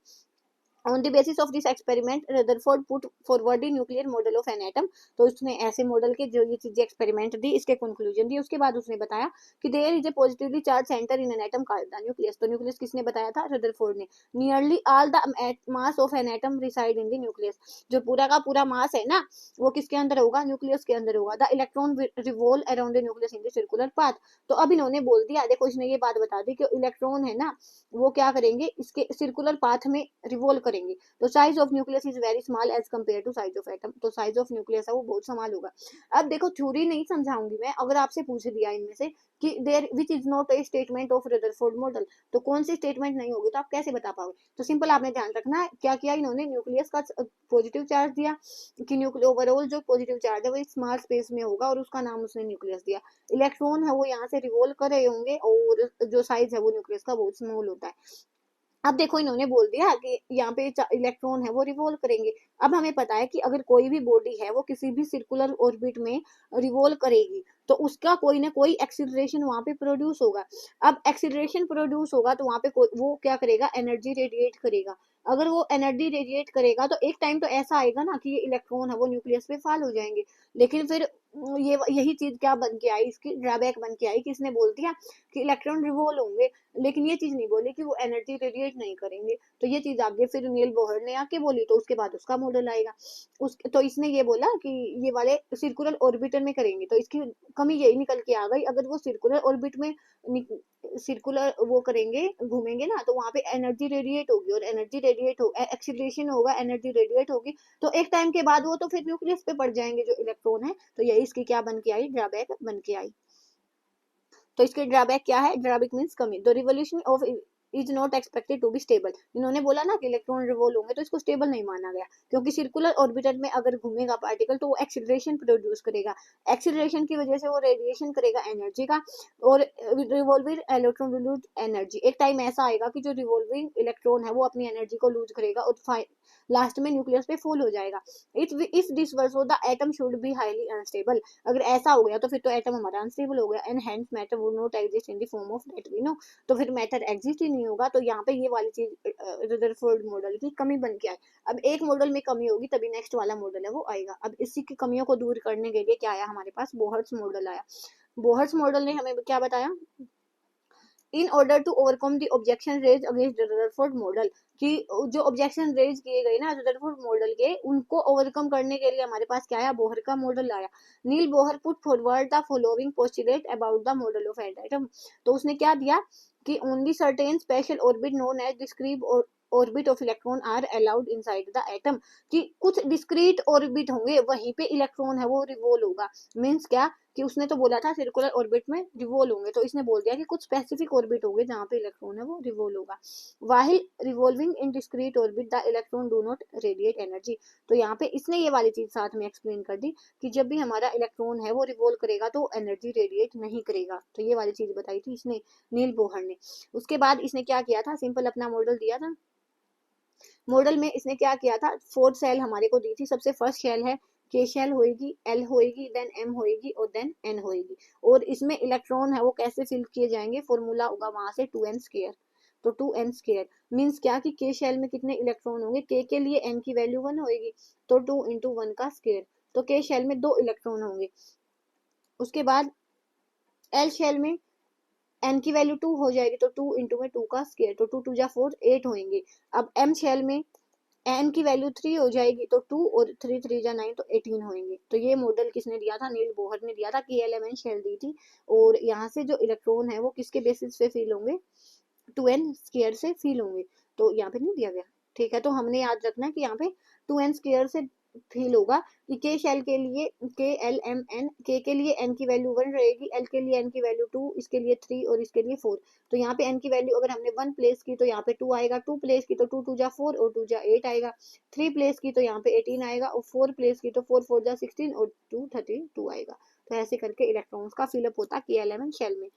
On the basis of this experiment, Rutherford put forward the nuclear model of an atom। तो उसने ऐसे मॉडल के जो ये चीजें एक्सपेरिमेंट दी, इसके कंक्लूजन दी, उसके बाद उसने बताया कि there is a positively charge center in an atom called the nucleus. तो न्यूक्लियस किसने बताया था, रदरफोर्ड ने। Nearly all the mass of an atom reside in the nucleus. जो पूरा का पूरा मास है ना, वो किसके अंदर होगा, न्यूक्लियस के अंदर होगा। The electron revolve around the nucleus in the circular path. तो अब इन्होंने बोल दिया, देखो इसने ये बात बता दी कि इलेक्ट्रॉन है ना, वो क्या करेंगे, इसके सर्कुलर पाथ में रिवॉल्व करेंगे। तो size of nucleus is very small as compare to size of atom. तो साइज ऑफ न्यूक्लियस है वो बहुत स्मॉल होगा। अब देखो थ्योरी नहीं समझाऊंगी मैं, अगर आपसे पूछ दिया इनमें से कि there which is not a statement of Rutherford model, तो कौन सी स्टेटमेंट नहीं होगी, तो आप कैसे बता पाओगे। तो सिंपल आपने ध्यान रखना है क्या किया इन्होंने, न्यूक्लियस का पॉजिटिव चार्ज दिया कि ओवरऑल जो पॉजिटिव चार्ज है वो स्मॉल स्पेस में होगा, और उसका नाम उसने न्यूक्लियस दिया। इलेक्ट्रॉन है वो यहाँ से रिवॉल्व कर रहे होंगे, और जो साइज है वो न्यूक्लियस का बहुत स्मॉल होता है। अब देखो इन्होंने बोल दिया कि यहाँ पे इलेक्ट्रॉन है वो रिवॉल्व करेंगे। अब हमें पता है कि अगर कोई भी बॉडी है वो किसी भी सर्कुलर ऑर्बिट में रिवॉल्व करेगी, तो उसका कोई ना कोई एक्सीलरेशन वहां पे प्रोड्यूस होगा। अब एक्सीलरेशन प्रोड्यूस होगा तो वहां पे वो क्या करेगा, एनर्जी रेडिएट करेगा। अगर वो एनर्जी रेडिएट करेगा तो एक टाइम तो ऐसा आएगा ना कि ये इलेक्ट्रॉन है वो न्यूक्लियस पे फॉल हो जाएंगे। लेकिन फिर ये यही चीज क्या बन के आई, इसकी ड्रॉबैक बन के आई कि इसने बोल दिया कि इलेक्ट्रॉन रिवॉल्व होंगे, लेकिन ये चीज नहीं बोली कि वो एनर्जी रेडिएट नहीं करेंगे। तो ये चीज आगे फिर नील बोहर ने आके बोली, तो उसके बाद उसका मॉडल आएगा। तो इसने ये बोला कि ये वाले सर्कुलर ऑर्बिटर में करेंगे, तो इसकी कमी यही निकल के आ गई, अगर वो सर्कुलर ऑर्बिट में सर्कुलर वो करेंगे, घूमेंगे ना, तो वहां पे एनर्जी रेडिएट होगी, और एनर्जी रेडिएट हो एक्सीलरेशन होगा, एनर्जी रेडिएट होगी, तो एक टाइम के बाद वो तो फिर न्यूक्लियस पे पड़ जाएंगे जो इलेक्ट्रॉन है। तो यही इसकी क्या बन के आई, ड्रॉबैक बन के आई। तो इसके ड्रॉबैक क्या है, ड्रॉबैक मीन्स कमी। The revolution of is not expected to be stable. इन्होंने बोला ना कि इलेक्ट्रॉन रिवॉल्व होंगे, तो इसको स्टेबल नहीं माना गया, क्योंकि सर्कुलर ऑर्बिटर में अगर घूमेगा पार्टिकल तो वो एक्सीलरेशन प्रोड्यूस करेगा। एक्सीलरेशन की वजह से वो रेडिएशन करेगा एनर्जी का, और revolving electron will lose energy. एक टाइम ऐसा आएगा कि जो रिवॉल्विंग इलेक्ट्रॉन है वो अपनी एनर्जी को लूज करेगा, और लास्ट में न्यूक्लियस पे फॉल हो जाएगा। If this were so the atom should be highly unstable. अगर ऐसा हो गया तो फिर तो एटम हमारा अनस्टेबल हो गया, and hence matter would not exist in the form of that we know. तो फिर मैटर एग्जिस्ट ही नहीं होगा। तो यहाँ पे ये वाली चीज रदरफोर्ड मॉडल की कमी बन के आई। अब एक मॉडल में कमी होगी तभी नेक्स्ट वाला मॉडल है वो आएगा। अब इसी की कमियों को दूर करने के लिए क्या आया हमारे पास, बोहर्ट्स मॉडल आया। बोहर्ट्स मॉडल ने हमें क्या बताया, in order to overcome the objection raise against Rutherford model, कि जो ऑब्जेक्शन रेज किए गए ना रदरफोर्ड मॉडल के, उनको ओवरकम करने के लिए हमारे पास क्या आया, बोहर का मॉडल आया। Niels Bohr put forward the following postulate about the model of atom. तो उसने क्या दिया कि only certain special orbit known as discrete orbit of electron are allowed inside the atom. कि कुछ डिस्क्रीट ऑर्बिट होंगे वहीं पे इलेक्ट्रॉन है वो रिवॉल्व होगा। मीन्स क्या कि उसने तो बोला था सर्कुलर ऑर्बिट में रिवॉल्व होंगे, तो इसने बोल दिया कि कुछ स्पेसिफिक ऑर्बिट होंगे जहाँ पे इलेक्ट्रॉन है वो रिवॉल्व होगा। While revolving in discrete orbit the electron do not radiate energy. तो यहाँ पे इसने ये वाली चीज साथ में एक्सप्लेन कर दी कि जब भी हमारा इलेक्ट्रॉन है वो रिवॉल्व करेगा तो एनर्जी रेडिएट नहीं करेगा। तो ये वाली चीज बताई थी इसने, नील बोहर ने। उसके बाद इसने क्या किया था, सिंपल अपना मॉडल दिया था। मॉडल में इसने क्या किया था, 4 सेल हमारे को दी थी। सबसे फर्स्ट शेल है के शेल होएगी, एल होएगी, देन एम होएगी, और देन एन होएगी। और इसमें इलेक्ट्रॉन है वो कैसे फिल किए जाएंगे, फॉर्मूला होगा वहां से 2n स्क्वायर। तो 2n स्क्वायर मीन्स क्या कि के शेल में कितने इलेक्ट्रॉन होंगे, के लिए n की वैल्यू 1 होएगी, तो 2 इंटू 1 का स्क्वायर। तो के शेल में 2 इलेक्ट्रॉन होंगे। उसके बाद एल शेल में एन की वैल्यू 2 हो जाएगी, तो 2 इंटू में 2 का स्क्वायर, तो 2 2 जा 4 8 होंगे। अब एम शेल में एन की वैल्यू 3 हो जाएगी, तो 2 और 3 3 जा 9, तो 18 होंगे। तो ये मॉडल किसने दिया था, नील बोहर ने दिया था, कि एलिमेंट शेल दी थी। और यहाँ से जो इलेक्ट्रॉन है वो किसके बेसिस पे फील होंगे, 2n स्क्वायर से फील होंगे। तो यहाँ पे नहीं दिया गया, ठीक है। तो हमने याद रखना है कि यहाँ पे 2n स्क्वायर से फील होगा कि के शेल के लिए के एल एम एन, के लिए एन की वैल्यू 1 रहेगी, एल के लिए एन की वैल्यू 2, इसके लिए 3 और इसके लिए 4। तो यहाँ पे एन की वैल्यू अगर हमने 1 प्लेस की तो यहाँ पे 2 आएगा, 2 प्लेस की तो 2 2 जा 4 और 2 जा 8 आएगा, 3 प्लेस की तो यहाँ पे 18 आएगा, और 4 प्लेस की तो 4 4 जा 16 और 2 32 आएगा। तो ऐसे करके इलेक्ट्रॉन्स का फिलअप होता है के एल एम एन शेल में।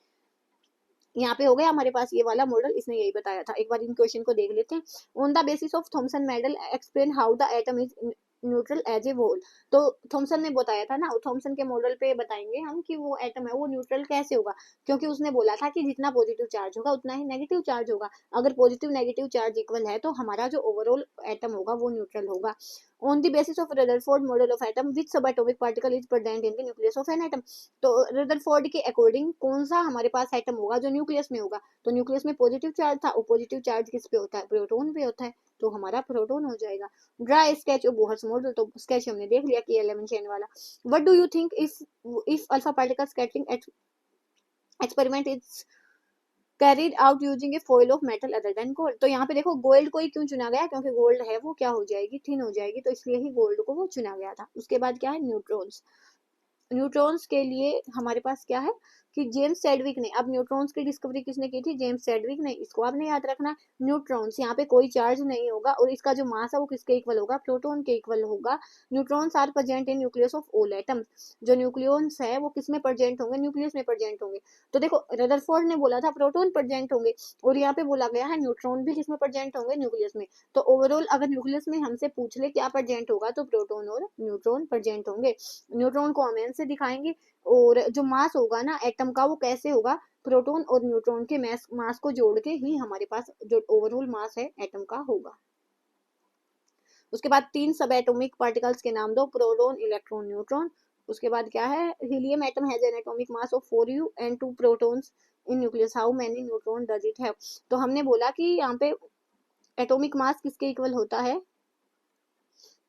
यहाँ पे हो गया हमारे पास ये वाला मॉडल, इसने यही बताया था। एक बार इन क्वेश्चन को देख लेते हैं। On the basis of Thomson model explain how the atom is neutral as a whole. तो थॉमसन ने बताया था ना, थॉमसन के मॉडल पे बताएंगे हम कि वो एटम है वो न्यूट्रल कैसे होगा, क्योंकि उसने बोला था कि जितना पॉजिटिव चार्ज होगा उतना ही नेगेटिव चार्ज होगा। अगर पॉजिटिव नेगेटिव चार्ज इक्वल है तो हमारा जो ओवरऑल एटम होगा वो न्यूट्रल होगा। On the basis of Rutherford model of atom which सब atomic particle is present in the nucleus of an atom. तो रदरफोर्ड के अकॉर्डिंग कौन सा हमारे पास एटम होगा जो न्यूक्लियस में होगा, तो न्यूक्लियस में पॉजिटिव चार्ज था, और पॉजिटिव चार्ज किस पे होता है, प्रोटॉन पे होता है, तो हमारा प्रोटॉन हो जाएगा। Draw sketch of Bohr's model, तो स्केच हमने देख लिया कि 11 चेन वाला। What do you think if alpha particle scattering experiment is carried out using A foil of metal other than gold. तो यहाँ पे देखो गोल्ड को ही क्यों चुना गया, क्योंकि गोल्ड है वो क्या हो जाएगी, थिन हो जाएगी, तो इसलिए ही गोल्ड को वो चुना गया था। उसके बाद क्या है, न्यूट्रॉन्स। न्यूट्रॉन्स के लिए हमारे पास क्या है कि जेम्स सेडविक ने, अब न्यूट्रॉन्स की डिस्कवरी किसने की थी, जेम्स सेडविक ने। इसको आपने याद रखना। न्यूट्रॉन्स यहाँ पे कोई चार्ज नहीं होगा, और इसका जो मास है वो किसके इक्वल होगा, प्रोटॉन के इक्वल होगा। Neutrons are present in nucleus of all atoms. जो न्यूक्लियस है वो किस में प्रेजेंट होंगे, न्यूक्लियस में प्रेजेंट होंगे। तो देखो रदरफोर्ड ने बोला था प्रोटॉन प्रेजेंट होंगे, और यहाँ पे बोला गया है न्यूट्रॉन भी किसमें प्रेजेंट होंगे, न्यूक्लियस में। तो ओवरऑल अगर न्यूक्लियस में हमसे पूछ ले क्या प्रेजेंट होगा, तो प्रोटॉन और न्यूट्रॉन प्रेजेंट होंगे। न्यूट्रॉन को हम एन से दिखाएंगे, और जो मास होगा ना एटम का वो कैसे होगा, प्रोटॉन और न्यूट्रॉन के मास को जोड़ के ही हमारे पास जो ओवरऑल मास है एटम का होगा। उसके बाद 3 सब एटॉमिक पार्टिकल्स के नाम दो, प्रोटॉन इलेक्ट्रॉन न्यूट्रॉन। उसके बाद क्या है, helium atom has an atomic mass of 4u and 2 protons in nucleus, how many neutron does it have. तो हमने बोला कि यहाँ पे एटॉमिक मास किसके इक्वल होता है,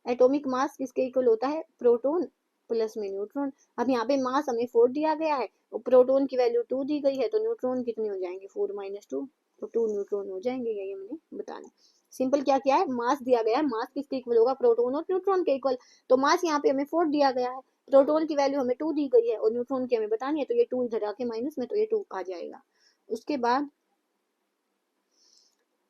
एटॉमिक मास किसके इक्वल होता है, प्रोटॉन प्लस में न्यूट्रॉन। अब यहाँ पे मास हमें 4 दिया गया है और प्रोटॉन की वैल्यू 2 दी गई है, तो न्यूट्रॉन कितने हो जाएंगे, 4 माइनस 2, तो 2 न्यूट्रॉन हो जाएंगे, यही हमने बताना। सिंपल क्या किया है, मास दिया गया है, मास किसके इक्वल होगा, प्रोटॉन और न्यूट्रॉन के इक्वल। तो मास यहाँ पे हमें 4 दिया गया है, प्रोटॉन की वैल्यू हमें 2 दी गई है, और न्यूट्रॉन की हमें बतानी है, तो ये 2 इधर आके माइनस में, तो ये 2 आ जाएगा। उसके बाद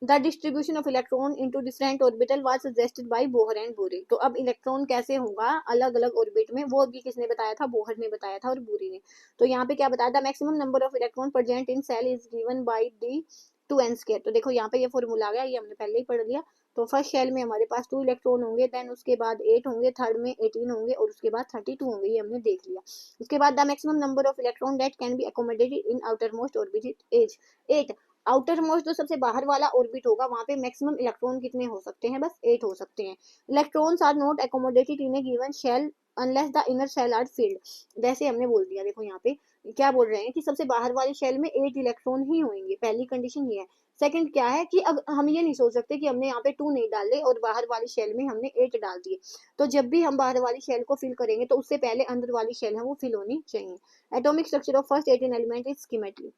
the distribution of electron into different orbital was suggested by Bohr and बुरी। तो अब इलेक्ट्रॉन कैसे होगा अलग अलग ऑर्बिट में, वो भी किसने बताया था, बोहर ने बताया था और बुरी ने। तो यहाँ पे क्या बताया था, maximum number of electron present in shell is given by the 2n²। तो देखो यहाँ पे ये फॉर्मूला आ गया, ये हमने पहले ही पढ़ लिया। तो फर्स्ट शेल में हमारे पास 2 इलेक्ट्रॉन होंगे, देन उसके बाद 8 होंगे, थर्ड में 18 होंगे, और उसके बाद 32 होंगे, ये हमने देख लिया। उसके बाद the maximum number of electron that can be accommodated in outer most orbit is 8। Outer most जो सबसे बाहर वाला ऑर्बिट होगा वहां पे मैक्सिमम इलेक्ट्रॉन कितने हो सकते हैं, बस 8 हो सकते हैं। Electrons are not accommodated in a given shell unless the inner shell are filled. जैसे हमने बोल दिया, देखो यहाँ पे क्या बोल रहे हैं कि सबसे बाहर वाले शेल में 8 इलेक्ट्रॉन ही होंगे, पहली कंडीशन ये है। सेकंड क्या है कि अब हम ये नहीं सोच सकते कि हमने यहाँ पे 2 नहीं डाले और बाहर वाली शेल में हमने 8 डाल दिए। तो जब भी हम बाहर वाली शेल को फिल करेंगे तो उससे पहले अंदर वाली शेल है वो फिल होनी चाहिए। Atomic structure of first 18 element is schematic.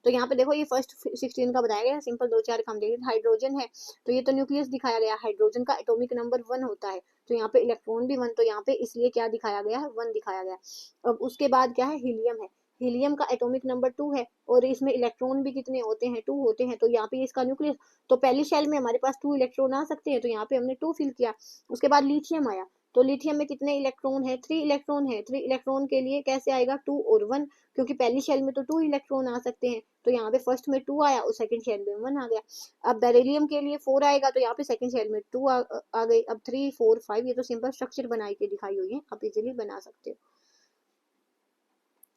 तो यहाँ पे देखो ये फर्स्ट 16 का बताया गया, सिंपल 2-4 काम देखिए। हाइड्रोजन है तो ये तो न्यूक्लियस दिखाया गया, हाइड्रोजन का एटॉमिक नंबर 1 होता है, तो यहाँ पे इलेक्ट्रॉन भी 1, तो यहाँ पे इसलिए क्या दिखाया गया है, 1 दिखाया गया। अब उसके बाद क्या है, हीलियम है, हीलियम का एटॉमिक नंबर 2 है, और इसमें इलेक्ट्रॉन भी कितने होते हैं, 2 होते हैं, तो यहाँ पे इसका न्यूक्लियस, तो पहली शेल में हमारे पास 2 इलेक्ट्रॉन आ सकते हैं, तो यहाँ पे हमने 2 फिल किया। उसके बाद लिथियम आया, तो लिथियम में कितने इलेक्ट्रॉन है, 3 इलेक्ट्रॉन है, 3 इलेक्ट्रॉन के लिए कैसे आएगा, 2 और 1, क्योंकि पहली शेल में तो 2 इलेक्ट्रॉन आ सकते हैं, तो यहाँ पे फर्स्ट में 2 आया और सेकंड शेल में 1 आ गया। अब बेरिलियम के लिए 4 आएगा, तो यहाँ पे सेकंड शेल में 2 आ गई। अब 3 4 5, ये तो सिंपल स्ट्रक्चर बना के दिखाई हुई है, आप इजीली बना सकते हो।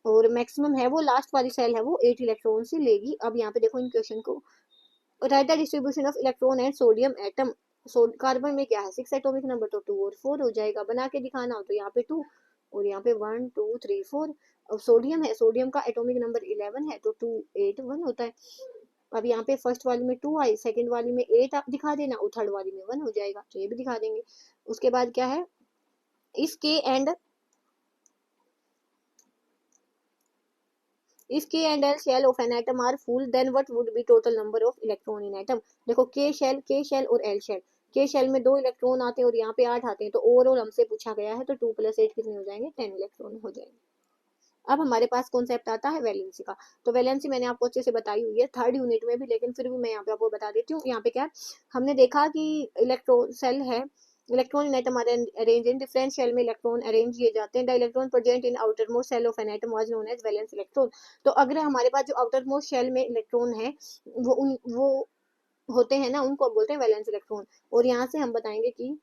और मैक्सिमम है वो लास्ट वाली सेल है वो 8 इलेक्ट्रॉन से लेगी। अब यहाँ पे देखो इन क्वेश्चन को, right the distribution of electron and sodium atom. Carbon में क्या है, 6 एटॉमिक नंबर, तो 2 और 4 हो जाएगा। बना के दिखाना हो तो यहाँ पे 2 और यहाँ पे 1 2 3 4। अब सोडियम है, सोडियम का एटॉमिक नंबर 11 है, तो 2 8 1 होता है। अब यहाँ पे फर्स्ट वाली में 2 आई, सेकंड वाली में 8 आप दिखा देना, और थर्ड वाली में 1 हो जाएगा, तो ये भी दिखा देंगे। उसके बाद क्या है, इस के and if k and l shell of an atom are full then what would be total number of electron in atom। देखो k shell और l shell, k shell में 2 इलेक्ट्रॉन आते हैं और यहाँ पे 8 आते हैं, तो ओवरऑल हमसे पूछा गया है, तो 2 + 8 कितने हो जाएंगे, 10 इलेक्ट्रॉन हो जाएंगे। अब हमारे पास कॉन्सेप्ट आता है वैलेंसी का। तो वैलेंसी मैंने आपको अच्छे से बताई हुई है 3rd यूनिट में भी, लेकिन फिर भी मैं यहाँ पे आपको बता देती हूँ। यहाँ पे क्या हमने देखा कि इलेक्ट्रॉन सेल है, electron in atom arrange in different shell में इलेक्ट्रॉन अरेंज किए जाते हैं। The electron present in outer most shell of an atom was known as valence electron. तो अगर हमारे पास जो आउटर मोस्ट शेल में इलेक्ट्रॉन है वो होते हैं ना, उनको बोलते हैं वैलेंस इलेक्ट्रॉन। और यहाँ से हम बताएंगे कि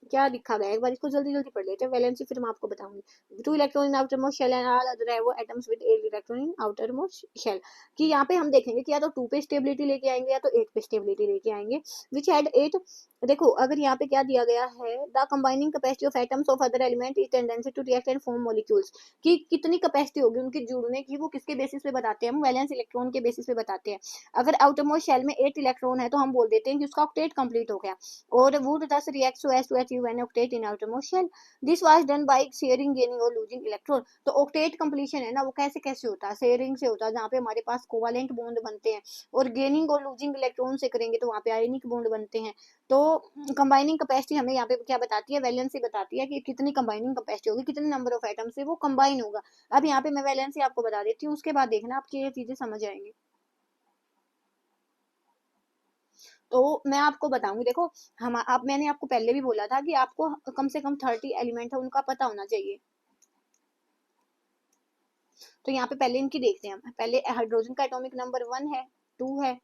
क्या लिखा गया है, एक बार इसको जल्दी जल्दी पढ़ लेते हैं, वैलेंसी फिर मैं आपको बताऊंगी। 2 electron in outer most shell and all other है वो atoms with 8 electron in outer most shell. कि यहाँ पे हम देखेंगे कि या तो 2 पे स्टेबिलिटी लेके आएंगे या तो 8 पे स्टेबिलिटी लेके आएंगे, विच हैड 8। देखो अगर यहाँ पे क्या दिया गया है, the combining capacity of atoms of other element is tendency to react and form molecules. कि कितनी कैपेसिटी होगी उनके जुड़ने की, वो किसके बेसिस पे बताते हैं, हम वैलेंस इलेक्ट्रॉन के बेसिस पे बताते हैं। अगर आउटर मोस्ट शेल में 8 इलेक्ट्रॉन है तो हम बोल देते हैं कि उसका ऑक्टेट कंप्लीट हो गया, और would thus react so as to achieve an octet in outermost shell. This was done by sharing, gaining और losing electron। तो octet completion है ना, वो कैसे कैसे होता है, शेयरिंग से होता है, जहाँ पे हमारे पास कोवालेंट बॉन्ड बनते हैं, और गेनिंग और लूजिंग इलेक्ट्रॉन से करेंगे तो वहाँ पे आयनिक बॉन्ड बनते हैं। तो कंबाइनिंग कैपेसिटी हमें यहाँ पे क्या बताती है, वैलेंसी बताती है कि कितनी कंबाइनिंग कैपेसिटी होगी, कितने नंबर ऑफ एटम से वो कंबाइन होगा। अब यहाँ पे मैं वैलेंसी आपको बता देती हूँ, उसके बाद देखना आपकी ये चीजें समझ आएंगी। तो मैं आपको बताऊंगी, देखो हम आप मैंने आपको पहले भी बोला था कि आपको कम से कम 30 एलिमेंट है उनका पता होना चाहिए। तो यहाँ पे पहले इनकी देखते हैं हम। पहले हाइड्रोजन का एटॉमिक नंबर 1 है, 2 है,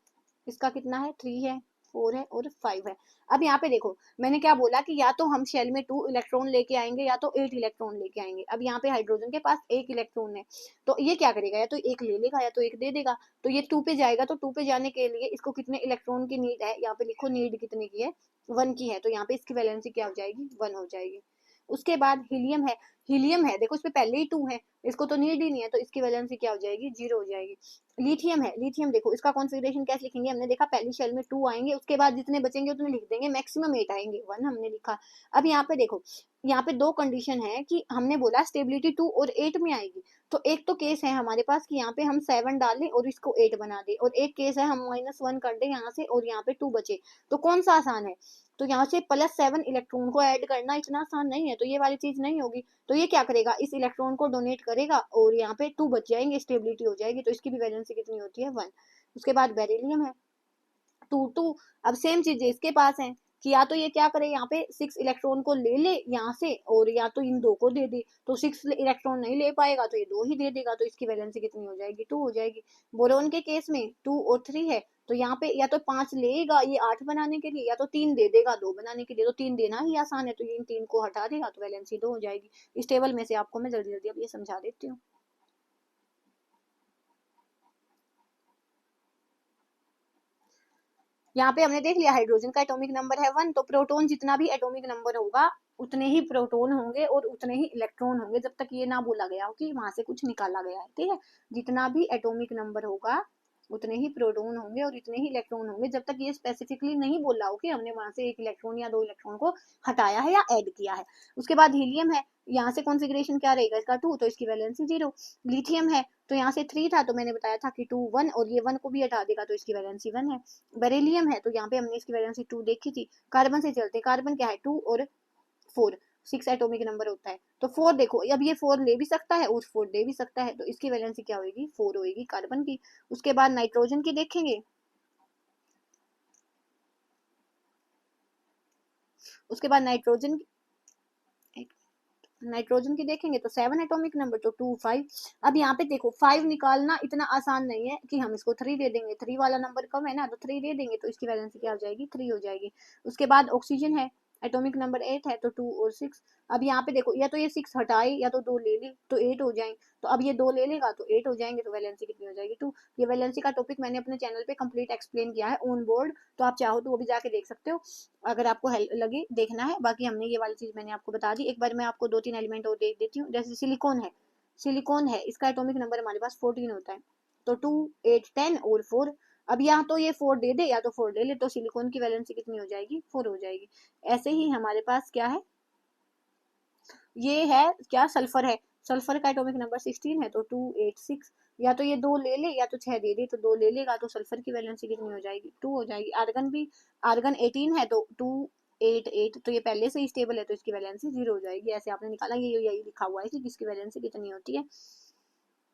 इसका कितना है, 3 है, 4 है और 5 है। अब यहाँ पे देखो मैंने क्या बोला कि या तो हम शेल में 2 इलेक्ट्रॉन लेके आएंगे या तो 8 इलेक्ट्रॉन लेके आएंगे। अब यहाँ पे हाइड्रोजन के पास 1 इलेक्ट्रॉन है, तो ये क्या करेगा, या तो एक ले लेगा या तो एक दे देगा। तो ये 2 पे जाएगा, तो 2 पे जाने के लिए इसको कितने इलेक्ट्रॉन की नीड है, यहाँ पे लिखो नीड कितने की है, 1 की है। तो यहाँ पे इसकी वैलेंसी क्या हो जाएगी, 1 हो जाएगी। उसके बाद हीलियम है, हीलियम है देखो इस पे पहले ही 2 है, इसको तो नीड ही नहीं है, तो इसकी वैलेंसी क्या हो जाएगी, 0 हो जाएगी। लिथियम है, लिथियम देखो इसका कॉन्फ़िगरेशन कैसे लिखेंगे, हमने देखा पहली शेल में 2 आएंगे, उसके बाद जितने बचेंगे उतने लिख देंगे, मैक्सिमम 8 आएंगे, 1 हमने लिखा। अब यहाँ पे देखो, यहाँ पे दो कंडीशन है कि हमने बोला स्टेबिलिटी 2 और 8 में आएगी। तो एक तो केस है हमारे पास कि यहाँ पे हम 7 डालें और इसको 8 बना दे, और एक केस है हम -1 कर दे यहाँ से और यहाँ पे 2 बचे। तो कौन सा आसान है, तो यहाँ से +7 इलेक्ट्रॉन को ऐड करना इतना आसान नहीं है, तो ये वाली चीज नहीं होगी। तो ये क्या करेगा, इस इलेक्ट्रॉन को डोनेट करेगा और यहाँ पे 2 बच जाएंगे, स्टेबिलिटी हो जाएगी, तो इसकी भी वैलेंसी कितनी होती है, 1। उसके बाद बेरिलियम है, 2 2। अब सेम चीज इसके पास है कि या तो ये क्या करे, यहाँ पे 6 इलेक्ट्रॉन को ले ले यहाँ से, और या तो इन 2 को दे दे। तो 6 इलेक्ट्रॉन नहीं ले पाएगा तो ये 2 ही दे देगा, तो इसकी वैलेंसी कितनी हो जाएगी, 2 हो जाएगी। बोरोन के केस में 2 और 3 है, तो यहाँ पे या तो 5 लेगा ये 8 बनाने के लिए, या तो 3 दे देगा 2 बनाने के लिए। तो 3 देना ही आसान है, तो ये इन 3 को हटा देगा, तो वैलेंसी 2 हो जाएगी। इस टेबल में से आपको मैं जल्दी जल्दी अब ये समझा देती हूँ। यहाँ पे हमने देख लिया हाइड्रोजन का एटॉमिक नंबर है 1, तो प्रोटॉन जितना भी एटॉमिक नंबर होगा उतने ही प्रोटॉन होंगे और उतने ही इलेक्ट्रॉन होंगे, जब तक ये ना बोला गया हो कि वहां से कुछ निकाला गया है, ठीक है। जितना भी एटॉमिक नंबर होगा उतने ही प्रोटॉन होंगे और इतने ही इलेक्ट्रॉन होंगे, जब तक ये स्पेसिफिकली नहीं बोला हो कि हमने वहां से एक इलेक्ट्रॉन या 2 इलेक्ट्रॉन को हटाया है या ऐड किया है। उसके बाद हीलियम है, यहाँ से कॉन्फ़िगरेशन क्या रहेगा इसका, 2, तो इसकी वैलेंसी 0। लिथियम है, तो यहाँ से 3 था, तो मैंने बताया था कि 2 1, और ये 1 को भी हटा देगा, तो इसकी वैलेंसी 1 है। बेरिलियम है, तो यहाँ पे हमने इसकी वैलेंसी 2 देखी थी। कार्बन से चलते, कार्बन क्या है, 2 और 4, 6 एटॉमिक नंबर होता है। तो 4 देखो, अब ये 4 ले भी सकता है और 4 दे भी सकता है, तो इसकी वैलेंसी क्या होगी, 4 होगी कार्बन की। उसके बाद नाइट्रोजन की देखेंगे, उसके बाद नाइट्रोजन की देखेंगे तो 7 एटॉमिक नंबर, तो 2 5। अब यहाँ पे देखो 5 निकालना इतना आसान नहीं है कि हम इसको 3 दे देंगे, 3 वाला नंबर कम है ना, तो 3 दे देंगे, तो इसकी वैलेंसी क्या हो जाएगी, 3 हो जाएगी। उसके बाद ऑक्सीजन है, एटॉमिक नंबर 8 है, तो 2 और 6। अब यहाँ पे देखो या तो ये 6 हटाए या तो 2 ले ले, तो 8 हो जाए। तो अब ये 2 ले लेगा तो 8 हो जाएंगे, तो वैलेंसी कितनी हो जाएगी, 2। ये वैलेंसी का टॉपिक मैंने अपने चैनल पे कंप्लीट एक्सप्लेन किया है ऑन बोर्ड, तो आप चाहो तो वो भी जाके देख सकते हो अगर आपको हेल्प लगे देखना है। बाकी हमने ये वाली चीज मैंने आपको बता दी। एक बार मैं आपको 2 3 एलिमेंट और देख देती हूँ, जैसे सिलिकॉन है, सिलिकॉन है, इसका एटॉमिक नंबर हमारे पास 14 होता है, तो 2 8 10 और 4। अब या तो ये 4 दे दे या तो 4 ले ले, तो सिलिकॉन की वैलेंसी कितनी हो जाएगी, 4 हो जाएगी। ऐसे ही हमारे पास क्या है, ये है क्या, सल्फर है, सल्फर का एटॉमिक नंबर 16 है, तो 2 8 6। या तो ये 2 ले ले या तो 6 दे दे, तो 2 ले लेगा, तो सल्फर की वैलेंसी कितनी हो जाएगी, 2 हो जाएगी। आर्गन भी, आर्गन 18 है, तो 2 8 8, तो ये पहले से ही स्टेबल है, तो इसकी वैलेंसी 0 हो जाएगी। ऐसे आपने निकाला, ये यही लिखा हुआ है कि किसकी वैलेंसी कितनी होती है।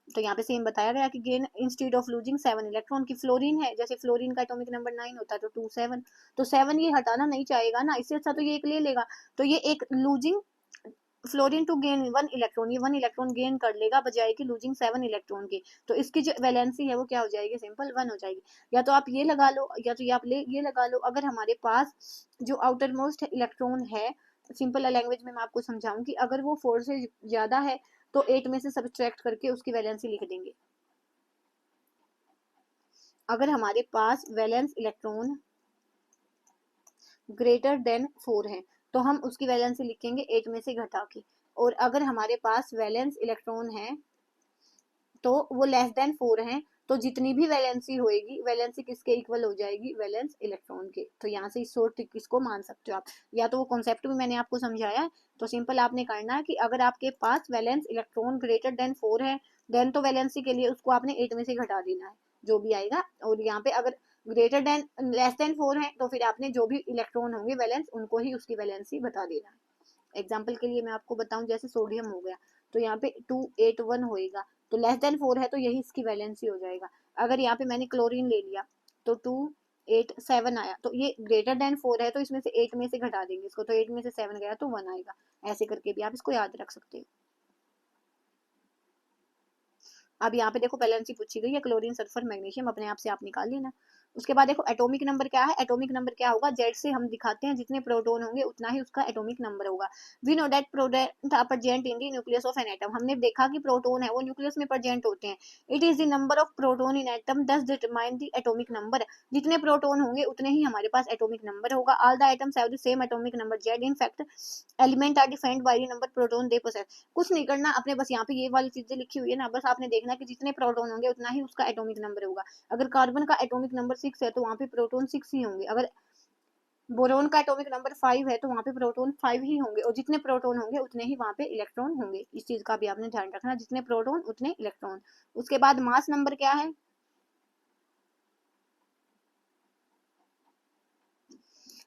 तो यहाँ पे सेम बताया गया कि gain instead of losing 7 electron की। फ्लोरीन है, जैसे फ्लोरीन का एटॉमिक नंबर 9 होता है, तो 2 7। तो 7 ये हटाना नहीं चाहेगा ना, इससे अच्छा तो ये एक ले लेगा, तो ये एक losing fluorine to gain 1 electron, ये 1 इलेक्ट्रॉन गेन कर लेगा बजाय की लूजिंग 7 इलेक्ट्रॉन के। तो इसकी जो वैलेंसी है वो क्या हो जाएगी, सिंपल 1 हो जाएगी। या तो आप ये लगा लो या तो ये आप ये लगा लो, अगर हमारे पास जो आउटर मोस्ट इलेक्ट्रॉन है सिंपल लैंग्वेज में मैं आपको समझाऊं कि अगर वो 4 से ज्यादा है तो 8 में से सब्ट्रैक्ट करके उसकी वैलेंसी लिख देंगे। अगर हमारे पास वैलेंस इलेक्ट्रॉन ग्रेटर देन 4 है तो हम उसकी वैलेंसी लिखेंगे 8 में से घटा के, और अगर हमारे पास वैलेंस इलेक्ट्रॉन है तो वो लेस देन 4 है तो जितनी भी वैलेंसी होएगी, वैलेंसी किसके इक्वल हो जाएगी, वैलेंस इलेक्ट्रॉन के। तो यहाँ से इस शॉर्ट ट्रिक इसको मान सकते हो आप, या तो वो कॉन्सेप्ट भी मैंने आपको समझाया है। तो सिंपल आपने करना है कि अगर आपके पास वैलेंस इलेक्ट्रॉन ग्रेटर देन 4 है देन तो वैलेंसी के लिए उसको आपने 8 में से घटा देना है जो भी आएगा, और यहाँ पे अगर ग्रेटर देन लेस देन 4 है तो फिर आपने जो भी इलेक्ट्रॉन होंगे वैलेंस उनको ही उसकी वैलेंसी बता देना है। एग्जाम्पल के लिए मैं आपको बताऊं, जैसे सोडियम हो गया तो यहाँ पे 281 होएगा, तो लेस देन 4 है तो यही इसकी वैलेंसी हो जाएगा। अगर यहाँ पे मैंने क्लोरीन ले लिया तो 287 आया, तो ये ग्रेटर देन 4 है तो इसमें से 8 में से घटा देंगे इसको, तो 8 में से 7 गया तो 1 आएगा। ऐसे करके भी आप इसको याद रख सकते हो। अब यहाँ पे देखो वैलेंसी पूछी गई है, क्लोरीन सल्फर मैग्नीशियम अपने आप से आप निकाल लेना। उसके बाद देखो एटॉमिक नंबर क्या है, एटॉमिक नंबर क्या होगा, जेड से हम दिखाते हैं, जितने प्रोटॉन होंगे उतना ही उसका एटॉमिक नंबर होगा। We know that proton are present in the nucleus of an atom, हमने देखा कि प्रोटॉन है वो न्यूक्लियस में प्रेजेंट होते हैं। It is the number of proton in atom thus determine the atomic number, जितने प्रोटॉन होंगे उतने ही हमारे पास एटॉमिक नंबर होगा। All the atoms have the same atomic number Z, in fact element are defined by the number proton they possess. कुछ नहीं करना आपने, बस यहाँ पे ये वाली चीजें लिखी हुई है ना, बस आपने देखना कि जितने प्रोटॉन होंगे उतना ही उसका एटॉमिक नंबर होगा। अगर कार्बन का एटॉमिक नंबर 6 है तो वहां पे प्रोटॉन 6 ही होंगे। अगर बोरोन का एटॉमिक नंबर 5 है तो वहां पे प्रोटॉन 5 ही होंगे, और जितने प्रोटॉन होंगे उतने ही वहां पे इलेक्ट्रॉन होंगे। इस चीज का भी आपने ध्यान रखना, जितने प्रोटॉन उतने इलेक्ट्रॉन। उसके बाद मास नंबर क्या है,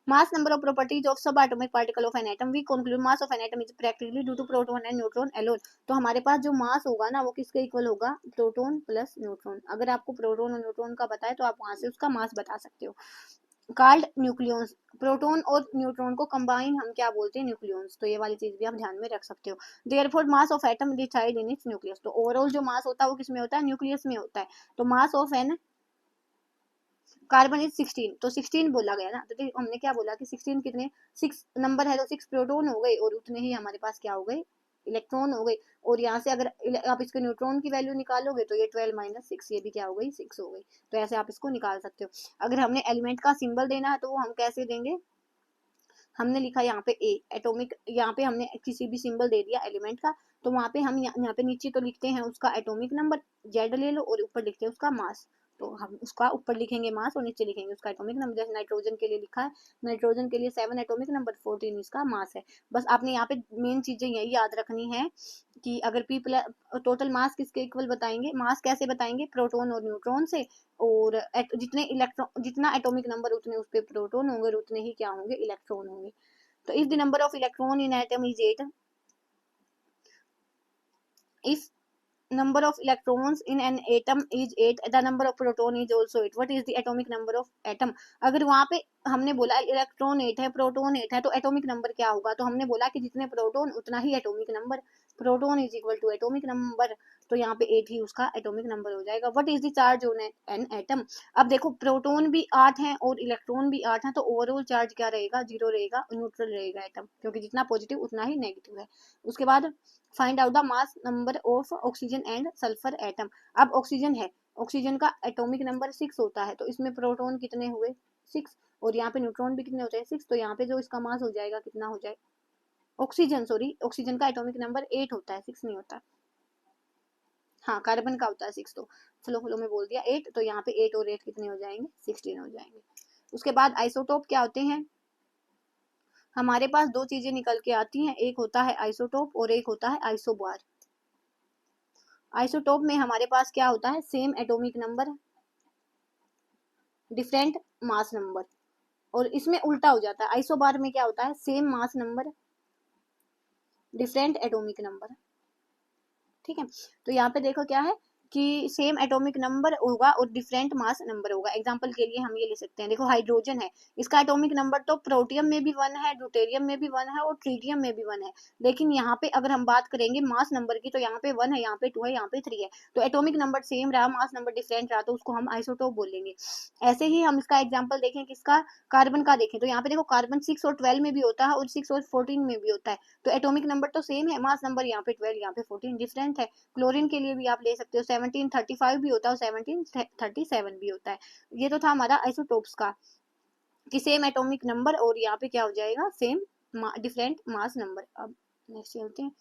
mass number of properties of subatomic particle of an atom, we conclude mass of an atom is practically due to proton and neutron alone। तो हमारे पास जो मास होगा ना वो किसके इक्वल होगा, प्रोटॉन प्लस न्यूट्रॉन। अगर आपको प्रोटॉन और न्यूट्रॉन का पता है तो आप वहां से उसका मास बता सकते हो। कार्ड न्यूक्लियंस, प्रोटॉन और न्यूट्रॉन को कंबाइन हम क्या बोलते हैं, न्यूक्लियंस। तो ये वाली चीज भी आप ध्यान में रख सकते हो। Therefore mass of atom reside in its nucleus, तो ओवरऑल जो मास होता है वो किसमें होता है, न्यूक्लियस में होता है। तो mass of an carbon is 16, तो 16 बोला गया ना, तो हमने क्या बोला कि 16 कितने, 6 नंबर है तो 6 प्रोटॉन हो गए और उतने ही हमारे पास क्या हो गए, इलेक्ट्रॉन हो गए। और यहाँ से अगर आप इसके न्यूट्रॉन की वैल्यू निकालोगे तो ये 12 माइनस 6, ये भी क्या हो गई, 6 हो गई। तो ऐसे आप इसको निकाल सकते हो। अगर हमने एलिमेंट का सिंबल देना है तो वो हम कैसे देंगे, हमने लिखा यहाँ पे ए एटॉमिक, यहाँ पे हमने किसी भी सिंबल दे दिया एलिमेंट का, तो वहां पे हम यहाँ पे नीचे तो लिखते हैं उसका एटॉमिक नंबर, जेड ले लो, और ऊपर लिखते हैं उसका मास। तो हम उसका ऊपर लिखेंगे मास और नीचे लिखेंगे उसका एटॉमिक नंबर। जैसे नाइट्रोजन के लिए लिखा है, नाइट्रोजन के लिए 7 एटॉमिक नंबर, 14 इसका मास है। बस आपने यहाँ पे मेन चीजें यही याद रखनी है कि अगर पी प्लस टोटल मास किसके इक्वल बताएंगे, मास कैसे बताएंगे, प्रोटॉन और न्यूट्रॉन से, और जितने इलेक्ट्रॉन, जितना एटॉमिक नंबर उतने उस पे प्रोटॉन होंगे और उतने ही क्या होंगे, इलेक्ट्रॉन होंगे। तो if the number of electron in atom is 8, if number of electrons in an atom is 8, the number of proton is also 8, what is the atomic number of atom। अगर वहां पे हमने बोला इलेक्ट्रॉन 8 है proton 8 है तो atomic number क्या होगा, तो हमने बोला कि जितने प्रोटॉन उतना ही atomic number, proton is equal to atomic number, तो यहाँ पे 8 ही उसका एटॉमिक नंबर हो जाएगा। What is the charge on an atom, अब देखो प्रोटॉन भी 8 है और इलेक्ट्रॉन भी 8 है, तो ओवरऑल चार्ज क्या रहेगा, 0 रहेगा, न्यूट्रल रहेगा एटम, क्योंकि जितना पॉजिटिव उतना ही नेगेटिव है। उसके बाद find out the mass number of oxygen and sulphur atom. अब ऑक्सीजन है, ऑक्सीजन का एटॉमिक नंबर 6 होता है, तो इसमें प्रोटॉन कितने हुए, 6, और यहाँ पे न्यूट्रॉन भी कितने होते हैं, 6, तो यहाँ पे जो इसका मास हो जाएगा कितना हो जाए, ऑक्सीजन सॉरी ऑक्सीजन का एटॉमिक नंबर 8 होता है, 6 नहीं होता। हाँ कार्बन का होता है 6, तो फ्लो फ्लो में बोल दिया 8, तो यहाँ पे 8 और 8 कितने हो जाएंगे, 16 हो जाएंगे। उसके बाद आइसोटोप क्या होते हैं, हमारे पास दो चीजें निकल के आती हैं, एक होता है आइसोटोप और एक होता है आइसोबार। आइसोटोप में हमारे पास क्या होता है, same atomic number different mass number, और इसमें उल्टा हो जाता है, आइसोबार में क्या होता है, same mass number different atomic number. ठीक है, तो यहाँ पे देखो क्या है कि सेम एटॉमिक नंबर होगा और डिफरेंट मास नंबर होगा। एग्जांपल के लिए हम ये ले सकते हैं, देखो हाइड्रोजन है, इसका एटॉमिक नंबर तो प्रोटियम में भी 1 है, ड्यूटेरियम में भी 1 है और ट्रिटियम में भी 1 है, लेकिन यहाँ पे अगर हम बात करेंगे मास नंबर की तो यहाँ पे 1 है, यहाँ पे 2 है, यहाँ पे 3 है, तो एटॉमिक नंबर सेम रहा, मास नंबर डिफरेंट रहा, तो उसको हम आइसोटोप बोलेंगे। ऐसे ही हम इसका एग्जाम्पल देखें किसका, कार्बन का देखें, तो यहाँ पे देखो कार्बन 6 और 12 में भी होता है और 6 और 14 में भी होता है, तो एटॉमिक नंबर तो सेम है, मास नंबर यहाँ पे 12 यहाँ पे 14 डिफरेंट है। क्लोरीन के लिए भी आप ले सकते हो, 1735 भी होता है और 1737 भी होता है। ये तो था हमारा आइसोटोप्स का कि सेम एटॉमिक नंबर और यहाँ पे क्या हो जाएगा, सेम डिफरेंट मास नंबर। अब नेक्स्ट चलते हैं।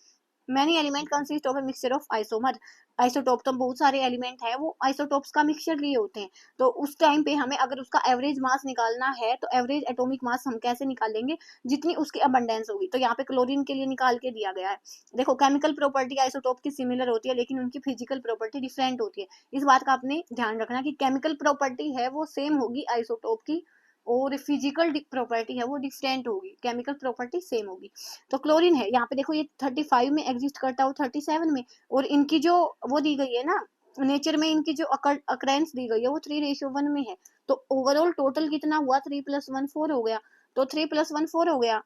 Many element consist of a mixture of isomer. Isotope तो बहुत सारे एलिमेंट है, वो आइसोटोप्स का मिक्सचर लिए होते हैं, तो उस टाइम पे हमें अगर उसका एवरेज मास निकालना है तो एवरेज एटॉमिक मास हम कैसे निकालेंगे, जितनी उसकी अबंडेंस होगी। तो यहाँ पे क्लोरीन के लिए निकाल के दिया गया है। देखो केमिकल प्रॉपर्टी आइसोटोप की सिमिलर होती है लेकिन उनकी फिजिकल प्रॉपर्टी डिफरेंट होती है। इस बात का आपने ध्यान रखना कि केमिकल प्रॉपर्टी है वो सेम होगी आइसोटोप की और फिजिकल प्रॉपर्टी है वो डिफरेंट होगी, केमिकल प्रॉपर्टी सेम होगी। तो क्लोरीन है, यहाँ पे देखो ये 35 में एग्जिस्ट करता है, 37 में, और इनकी जो वो दी गई है ना नेचर में, इनकी जो अकरेंस दी गई है वो 3:1 में है। तो ओवरऑल टोटल कितना हुआ, 3+1 4 हो गया, तो 3+1 4 हो गया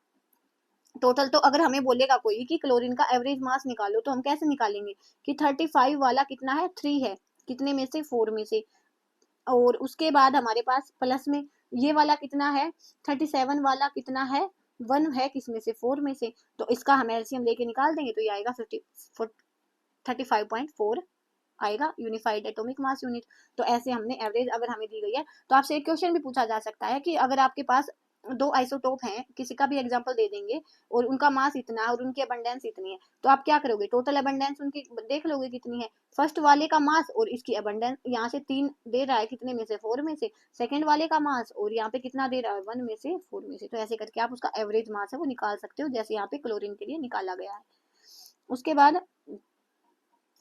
टोटल। तो अगर हमें बोलेगा कोई कि क्लोरीन का एवरेज मास निकालो तो हम कैसे निकालेंगे कि 35 वाला कितना है, 3 है, कितने में से, 4 में से, और उसके बाद हमारे पास प्लस में ये वाला कितना है, 37 वाला कितना है, 1 है, किसमें से, 4 में से, तो इसका हम एलसीएम लेके निकाल देंगे तो ये आएगा 35.4 आएगा यूनिफाइड एटॉमिक मास यूनिट। तो ऐसे हमने एवरेज अगर हमें दी गई है तो आपसे एक क्वेश्चन भी पूछा जा सकता है कि अगर आपके पास दो आइसोटोप हैं, किसी का भी एग्जांपल दे देंगे और उनका मास इतना है और उनकी अबंडेंस इतनी है, तो आप क्या करोगे, टोटल अबंडेंस उनकी देख लोगे कितनी है, फर्स्ट वाले का मास और इसकी अबंडेंस, यहाँ से 3 दे रहा है, कितने में से, 4 में से, सेकंड वाले का मास और यहाँ पे कितना दे रहा है, 1 में से, 4 में से, तो ऐसे करके आप उसका एवरेज मास है वो निकाल सकते हो, जैसे यहाँ पे क्लोरीन के लिए निकाला गया है। उसके बाद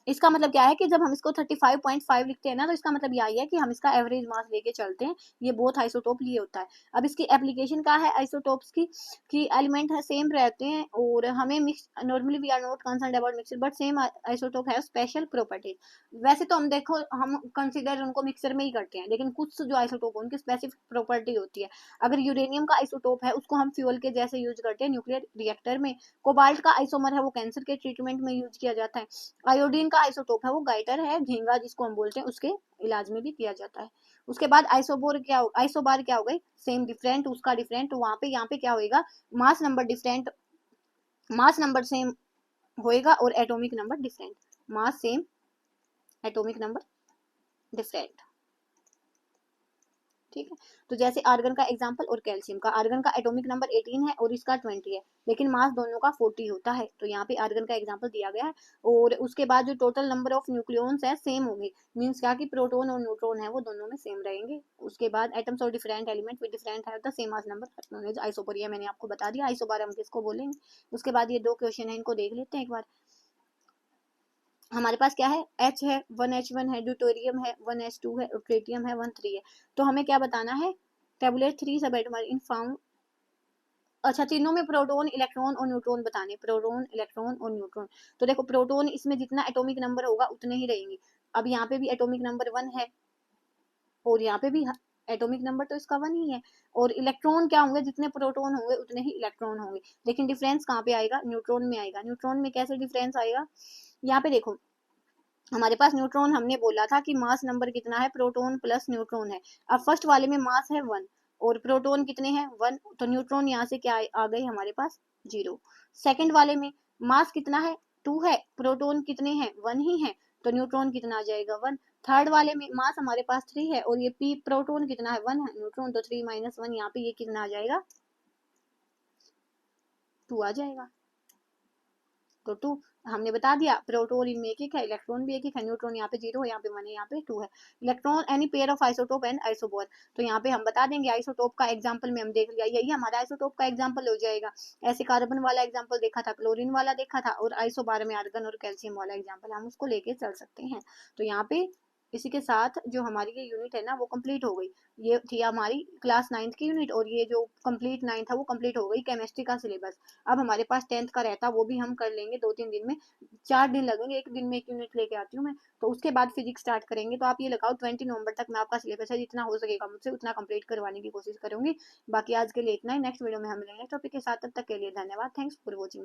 इसका मतलब क्या है कि जब हम इसको 35.5 लिखते हैं ना, तो इसका मतलब यही है कि हम इसका एवरेज मास लेके चलते हैं, ये बोथ आइसोटोप लिए होता है। अब इसकी एप्लीकेशन क्या है आइसोटोप्स की, कि एलिमेंट है सेम रहते हैं और हमें mix, normally we are not concern about mixture but same isotope है स्पेशल प्रॉपर्टीज। वैसे तो हम देखो हम कंसिडर उनको मिक्सचर में ही करते हैं, लेकिन कुछ जो आइसोटोप उनकी स्पेसिफिक प्रॉपर्टी होती है। अगर यूरेनियम का आइसोटोप है उसको हम फ्यूल के जैसे यूज करते हैं न्यूक्लियर रिएक्टर में, कोबाल्ट का आइसोमर है वो कैंसर के ट्रीटमेंट में यूज किया जाता है, आयोडीन का आइसोटोप है वो गाइटर है, झींगा जिसको हम बोलते हैं, उसके इलाज में भी किया जाता है। उसके बाद आइसोबार क्या हो गई, सेम डिफरेंट, उसका डिफरेंट, तो वहां पे यहाँ पे क्या होएगा, mass number different, mass number same होएगा और atomic number different, mass same atomic number different. ठीक है, तो जैसे आर्गन का एग्जांपल और कैल्शियम का, आर्गन का एटॉमिक नंबर 18 है और इसका 20 है, लेकिन मास दोनों का 40 होता है, तो यहाँ पे आर्गन का एग्जांपल दिया गया है। और उसके बाद जो टोटल नंबर ऑफ न्यूक्लियॉन्स है सेम होंगे, मींस क्या कि प्रोटॉन और न्यूट्रॉन है वो दोनों में सेम रहेंगे। उसके बाद एटम्स और डिफरेंट एलिमेंट विद डिफरेंट है द सेम मास नंबर आइसोपोरिया, मैंने आपको बता दिया आइसोबार हम किसको बोलेंगे। उसके बाद ये 2 क्वेश्चन है, इनको देख लेते हैं एक बार। हमारे पास क्या है, H है, 1H1 है, ड्यूटेरियम है, 1H2 है और ट्रिटियम है, 1 3 है। तो हमें क्या बताना है, टेबुलेट 3 सब एटम इन फाउंड, अच्छा तीनों में प्रोटॉन इलेक्ट्रॉन और न्यूट्रॉन बताने, प्रोटॉन इलेक्ट्रॉन और न्यूट्रॉन। तो देखो प्रोटॉन इसमें जितना एटॉमिक नंबर होगा उतने ही रहेंगे, अब यहाँ पे भी एटॉमिक नंबर 1 है और यहाँ पे भी एटॉमिक नंबर तो इसका 1 ही है, और इलेक्ट्रॉन क्या होंगे, जितने प्रोटॉन होंगे उतने ही इलेक्ट्रॉन होंगे, लेकिन डिफरेंस कहाँ पे आएगा, न्यूट्रॉन में आएगा। न्यूट्रॉन में कैसे डिफरेंस आएगा, यहाँ पे देखो हमारे पास न्यूट्रॉन, हमने बोला था कि मास नंबर कितना है, प्रोटॉन प्लस न्यूट्रॉन है। अब फर्स्ट वाले में मास है 1 और प्रोटॉन कितने हैं 1, तो न्यूट्रॉन यहाँ से क्या आ गई हमारे पास 0। सेकंड वाले में मास कितना है 2 है, प्रोटॉन कितने हैं 1 ही है, तो न्यूट्रॉन कितना आ जाएगा 1। थर्ड वाले में मास हमारे पास 3 है और ये पी प्रोटॉन कितना है 1 है, न्यूट्रॉन तो 3 - 1, यहाँ पे ये कितना आ जाएगा 2 आ जाएगा। तो 2 हमने बता दिया, प्रोटॉन इनमें एक है, इलेक्ट्रॉन भी एक है, न्यूट्रॉन यहाँ पे 0 है, यहाँ पे 1 है, यहाँ पे 2 है। Electron any pair of isotope and isobar, तो यहाँ पे हम बता देंगे आइसोटोप का एग्जांपल में हम देख लिया, यही हमारा आइसोटोप का एग्जांपल हो जाएगा। ऐसे कार्बन वाला एग्जांपल देखा था, क्लोरीन वाला देखा था, और आइसोबार में आर्गन और कैल्शियम वाला एग्जांपल हम उसको लेके चल सकते हैं। तो यहाँ पे इसी के साथ जो हमारी ये यूनिट है ना वो कंप्लीट हो गई। ये थी हमारी क्लास 9th की यूनिट, और ये जो कंप्लीट 9 था वो कंप्लीट हो गई केमिस्ट्री का सिलेबस। अब हमारे पास 10th का रहता, वो भी हम कर लेंगे 2-3 दिन में। 4 दिन लगेंगे, एक दिन में एक यूनिट लेके आती हूँ मैं। तो उसके बाद फिजिक्स स्टार्ट करेंगे। तो आप ये लगाओ 20 नवंबर तक मैं आपका सिलेबस है जितना हो सकेगा मुझसे उतना कंप्लीट करवाने की कोशिश करूंगी। बाकी आज के लिए इतना ही। नेक्स्ट वीडियो में हम मिलेंगे टॉपिक के साथ, तब तक के लिए धन्यवाद। Thanks for watching.